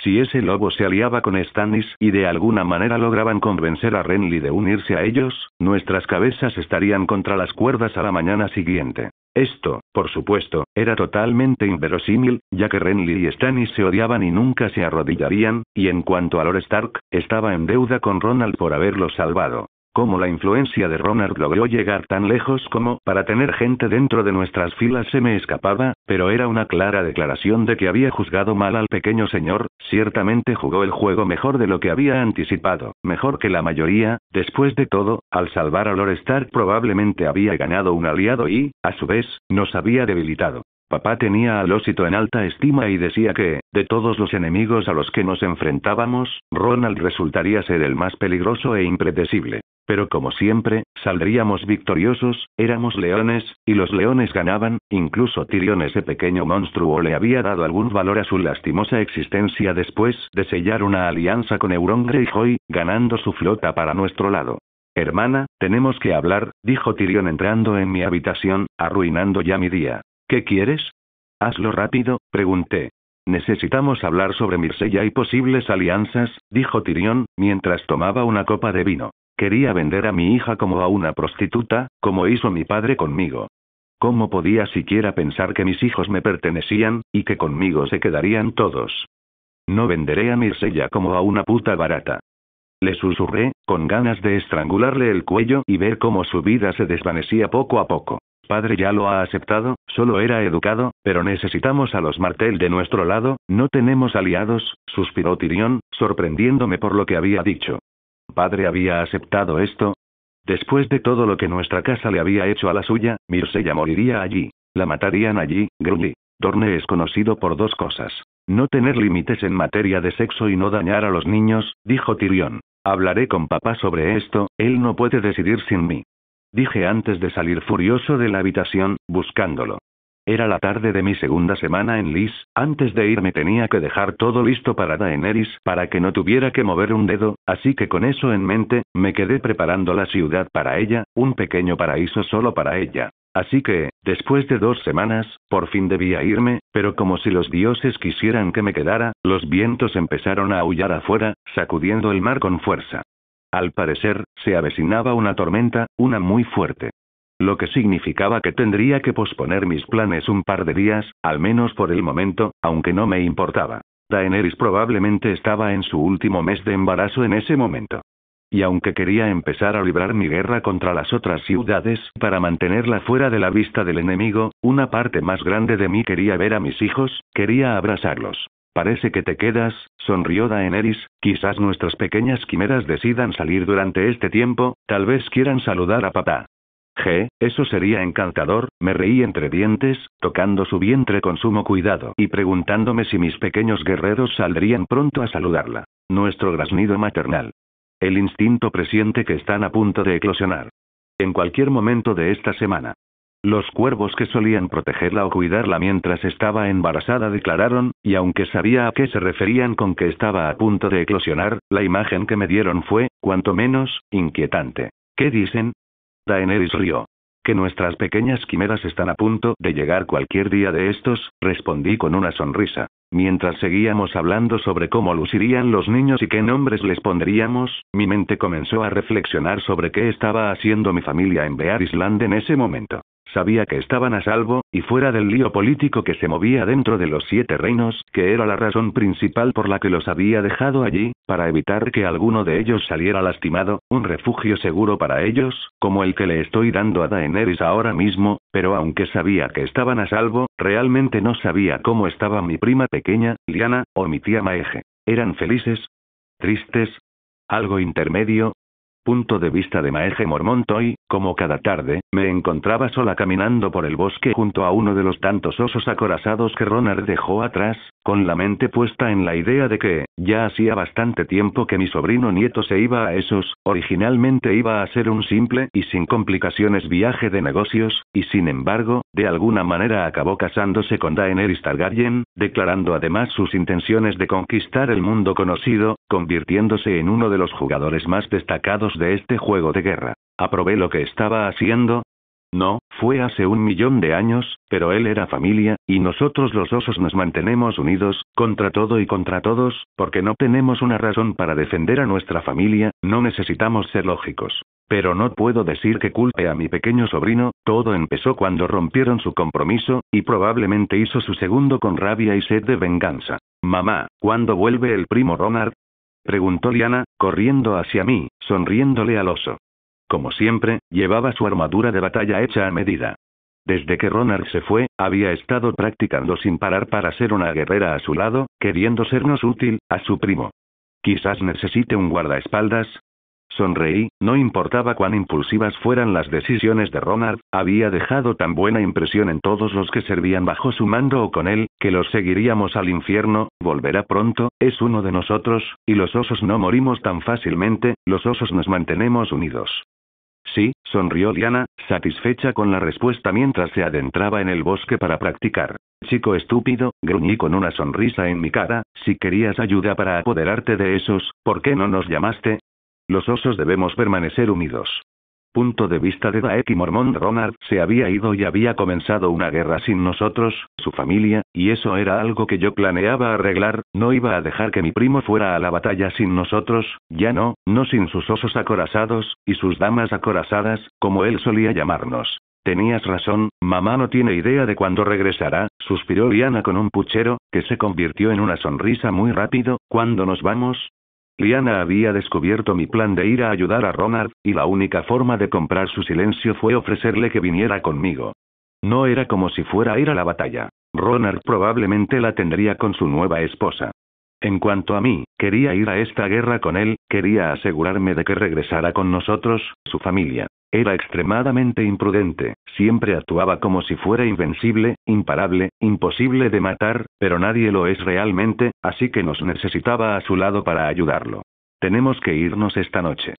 Si ese lobo se aliaba con Stannis y de alguna manera lograban convencer a Renly de unirse a ellos, nuestras cabezas estarían contra las cuerdas a la mañana siguiente. Esto, por supuesto, era totalmente inverosímil, ya que Renly y Stannis se odiaban y nunca se arrodillarían, y en cuanto a Lord Stark, estaba en deuda con Ronald por haberlo salvado. Cómo la influencia de Ronald logró llegar tan lejos como para tener gente dentro de nuestras filas se me escapaba, pero era una clara declaración de que había juzgado mal al pequeño señor. Ciertamente jugó el juego mejor de lo que había anticipado, mejor que la mayoría. Después de todo, al salvar a Lord Stark probablemente había ganado un aliado y, a su vez, nos había debilitado. Papá tenía a Losito en alta estima y decía que, de todos los enemigos a los que nos enfrentábamos, Ronald resultaría ser el más peligroso e impredecible. Pero como siempre, saldríamos victoriosos, éramos leones, y los leones ganaban. Incluso Tyrion, ese pequeño monstruo, le había dado algún valor a su lastimosa existencia después de sellar una alianza con Euron Greyjoy, ganando su flota para nuestro lado. Hermana, tenemos que hablar, dijo Tyrion entrando en mi habitación, arruinando ya mi día. ¿Qué quieres? Hazlo rápido, pregunté. Necesitamos hablar sobre Myrcella y posibles alianzas, dijo Tyrion, mientras tomaba una copa de vino. Quería vender a mi hija como a una prostituta, como hizo mi padre conmigo. ¿Cómo podía siquiera pensar que mis hijos me pertenecían, y que conmigo se quedarían todos? No venderé a Myrcella como a una puta barata. Le susurré, con ganas de estrangularle el cuello y ver cómo su vida se desvanecía poco a poco. Padre ya lo ha aceptado, solo era educado, pero necesitamos a los Martell de nuestro lado, no tenemos aliados, suspiró Tyrion, sorprendiéndome por lo que había dicho. ¿Padre había aceptado esto? Después de todo lo que nuestra casa le había hecho a la suya, Myrcella moriría allí. La matarían allí, Grully. Dorne es conocido por dos cosas. No tener límites en materia de sexo y no dañar a los niños, dijo Tyrion. Hablaré con papá sobre esto, él no puede decidir sin mí. Dije antes de salir furioso de la habitación, buscándolo. Era la tarde de mi segunda semana en Lys. Antes de irme tenía que dejar todo listo para Daenerys para que no tuviera que mover un dedo, así que con eso en mente, me quedé preparando la ciudad para ella, un pequeño paraíso solo para ella. Así que, después de 2 semanas, por fin debía irme, pero como si los dioses quisieran que me quedara, los vientos empezaron a aullar afuera, sacudiendo el mar con fuerza. Al parecer, se avecinaba una tormenta, una muy fuerte. Lo que significaba que tendría que posponer mis planes un par de días, al menos por el momento, aunque no me importaba. Daenerys probablemente estaba en su último mes de embarazo en ese momento. Y aunque quería empezar a librar mi guerra contra las otras ciudades para mantenerla fuera de la vista del enemigo, una parte más grande de mí quería ver a mis hijos, quería abrazarlos. Parece que te quedas, sonrió Daenerys, quizás nuestras pequeñas quimeras decidan salir durante este tiempo, tal vez quieran saludar a papá. Eso sería encantador, me reí entre dientes, tocando su vientre con sumo cuidado y preguntándome si mis pequeños guerreros saldrían pronto a saludarla. Nuestro graznido maternal. El instinto presiente que están a punto de eclosionar. En cualquier momento de esta semana. Los cuervos que solían protegerla o cuidarla mientras estaba embarazada declararon, y aunque sabía a qué se referían con que estaba a punto de eclosionar, la imagen que me dieron fue, cuanto menos, inquietante. ¿Qué dicen? Daenerys rió. Que nuestras pequeñas quimeras están a punto de llegar cualquier día de estos, respondí con una sonrisa. Mientras seguíamos hablando sobre cómo lucirían los niños y qué nombres les pondríamos, mi mente comenzó a reflexionar sobre qué estaba haciendo mi familia en Bear Island en ese momento. Sabía que estaban a salvo, y fuera del lío político que se movía dentro de los 7 reinos, que era la razón principal por la que los había dejado allí, para evitar que alguno de ellos saliera lastimado, un refugio seguro para ellos, como el que le estoy dando a Daenerys ahora mismo, pero aunque sabía que estaban a salvo, realmente no sabía cómo estaba mi prima pequeña, Lyanna, o mi tía Maege. ¿Eran felices? ¿Tristes? ¿Algo intermedio? Punto de vista de Maege Mormontoy, como cada tarde, me encontraba sola caminando por el bosque junto a uno de los tantos osos acorazados que Ronald dejó atrás, con la mente puesta en la idea de que, ya hacía bastante tiempo que mi sobrino nieto se iba a esos, originalmente iba a ser un simple y sin complicaciones viaje de negocios, y sin embargo, de alguna manera acabó casándose con Daenerys Targaryen, declarando además sus intenciones de conquistar el mundo conocido, convirtiéndose en uno de los jugadores más destacados de este juego de guerra. ¿Aprobé lo que estaba haciendo? No, fue hace 1.000.000 de años, pero él era familia, y nosotros los osos nos mantenemos unidos, contra todo y contra todos, porque no tenemos una razón para defender a nuestra familia, no necesitamos ser lógicos. Pero no puedo decir que culpe a mi pequeño sobrino, todo empezó cuando rompieron su compromiso, y probablemente hizo su segundo con rabia y sed de venganza. Mamá, ¿cuándo vuelve el primo Ronald? Preguntó Liana, corriendo hacia mí, sonriéndole al oso. Como siempre, llevaba su armadura de batalla hecha a medida. Desde que Ronald se fue, había estado practicando sin parar para ser una guerrera a su lado, queriendo sernos útil, a su primo. Quizás necesite un guardaespaldas. Sonreí, no importaba cuán impulsivas fueran las decisiones de Ronald, había dejado tan buena impresión en todos los que servían bajo su mando o con él, que los seguiríamos al infierno, volverá pronto, es uno de nosotros, y los osos no morimos tan fácilmente, los osos nos mantenemos unidos. Sí, sonrió Liana, satisfecha con la respuesta mientras se adentraba en el bosque para practicar. Chico estúpido, gruñí con una sonrisa en mi cara, si querías ayuda para apoderarte de esos, ¿por qué no nos llamaste? Los osos debemos permanecer unidos. Punto de vista de Daek y Mormont. Ronald se había ido y había comenzado una guerra sin nosotros, su familia, y eso era algo que yo planeaba arreglar, no iba a dejar que mi primo fuera a la batalla sin nosotros, ya no sin sus osos acorazados, y sus damas acorazadas, como él solía llamarnos. Tenías razón, mamá no tiene idea de cuándo regresará, suspiró Liana con un puchero, que se convirtió en una sonrisa muy rápido. ¿Cuándo nos vamos? Liana había descubierto mi plan de ir a ayudar a Ronald, y la única forma de comprar su silencio fue ofrecerle que viniera conmigo. No era como si fuera a ir a la batalla. Ronald probablemente la tendría con su nueva esposa. En cuanto a mí, quería ir a esta guerra con él, quería asegurarme de que regresara con nosotros, su familia. Era extremadamente imprudente, siempre actuaba como si fuera invencible, imparable, imposible de matar, pero nadie lo es realmente, así que nos necesitaba a su lado para ayudarlo. Tenemos que irnos esta noche.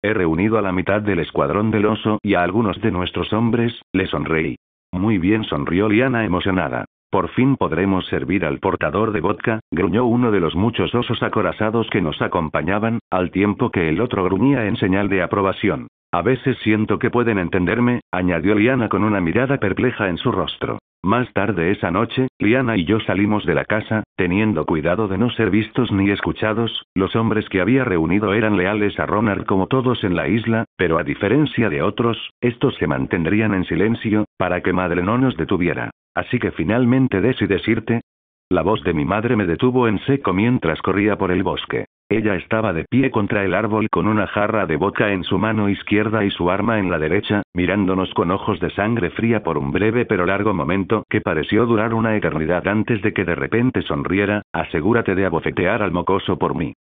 He reunido a la mitad del escuadrón del oso y a algunos de nuestros hombres, le sonreí. Muy bien, sonrió Liana emocionada. Por fin podremos servir al portador de vodka, gruñó uno de los muchos osos acorazados que nos acompañaban, al tiempo que el otro gruñía en señal de aprobación. A veces siento que pueden entenderme, añadió Liana con una mirada perpleja en su rostro. Más tarde esa noche, Liana y yo salimos de la casa, teniendo cuidado de no ser vistos ni escuchados. Los hombres que había reunido eran leales a Ronald como todos en la isla, pero a diferencia de otros, estos se mantendrían en silencio, para que madre no nos detuviera. Así que finalmente decides irte. La voz de mi madre me detuvo en seco mientras corría por el bosque. Ella estaba de pie contra el árbol con una jarra de vodka en su mano izquierda y su arma en la derecha, mirándonos con ojos de sangre fría por un breve pero largo momento que pareció durar una eternidad antes de que de repente sonriera. Asegúrate de abofetear al mocoso por mí.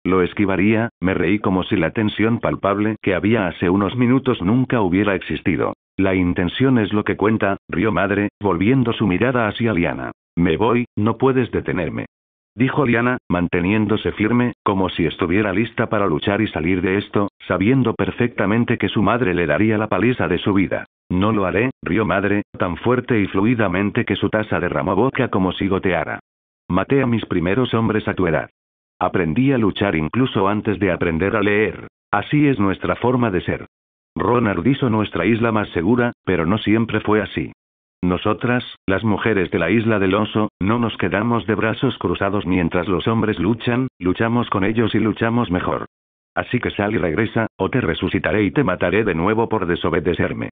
Lo esquivaría, me reí como si la tensión palpable que había hace unos minutos nunca hubiera existido. La intención es lo que cuenta, rió madre, volviendo su mirada hacia Liana. Me voy, no puedes detenerme. Dijo Liana, manteniéndose firme, como si estuviera lista para luchar y salir de esto, sabiendo perfectamente que su madre le daría la paliza de su vida. No lo haré, rió madre, tan fuerte y fluidamente que su taza derramó vodka como si goteara. Maté a mis primeros hombres a tu edad. Aprendí a luchar incluso antes de aprender a leer. Así es nuestra forma de ser. Ronald hizo nuestra isla más segura, pero no siempre fue así. Nosotras, las mujeres de la isla del oso, no nos quedamos de brazos cruzados mientras los hombres luchan, luchamos con ellos y luchamos mejor. Así que sal y regresa, o te resucitaré y te mataré de nuevo por desobedecerme.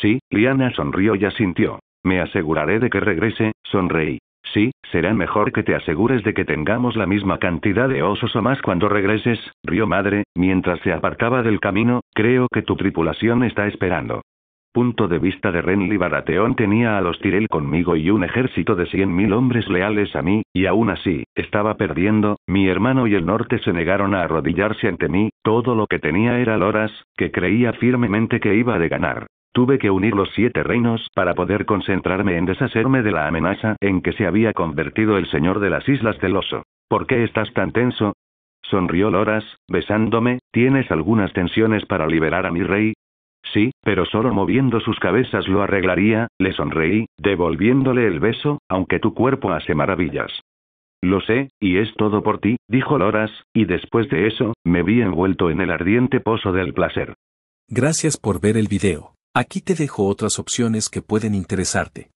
Sí, Liana sonrió y asintió. Me aseguraré de que regrese, sonreí. Sí, será mejor que te asegures de que tengamos la misma cantidad de osos o más cuando regreses, rió madre, mientras se apartaba del camino. Creo que tu tripulación está esperando. Punto de vista de Renly Baratheon tenía a los Tyrell conmigo y un ejército de 100.000 hombres leales a mí, y aún así, estaba perdiendo. Mi hermano y el norte se negaron a arrodillarse ante mí, todo lo que tenía era Loras, que creía firmemente que iba de ganar. Tuve que unir los 7 reinos para poder concentrarme en deshacerme de la amenaza en que se había convertido el señor de las Islas del Oso. ¿Por qué estás tan tenso? Sonrió Loras, besándome. ¿Tienes algunas tensiones para liberar a mi rey? Sí, pero solo moviendo sus cabezas lo arreglaría, le sonreí, devolviéndole el beso, aunque tu cuerpo hace maravillas. Lo sé, y es todo por ti, dijo Loras, y después de eso, me vi envuelto en el ardiente pozo del placer. Gracias por ver el video. Aquí te dejo otras opciones que pueden interesarte.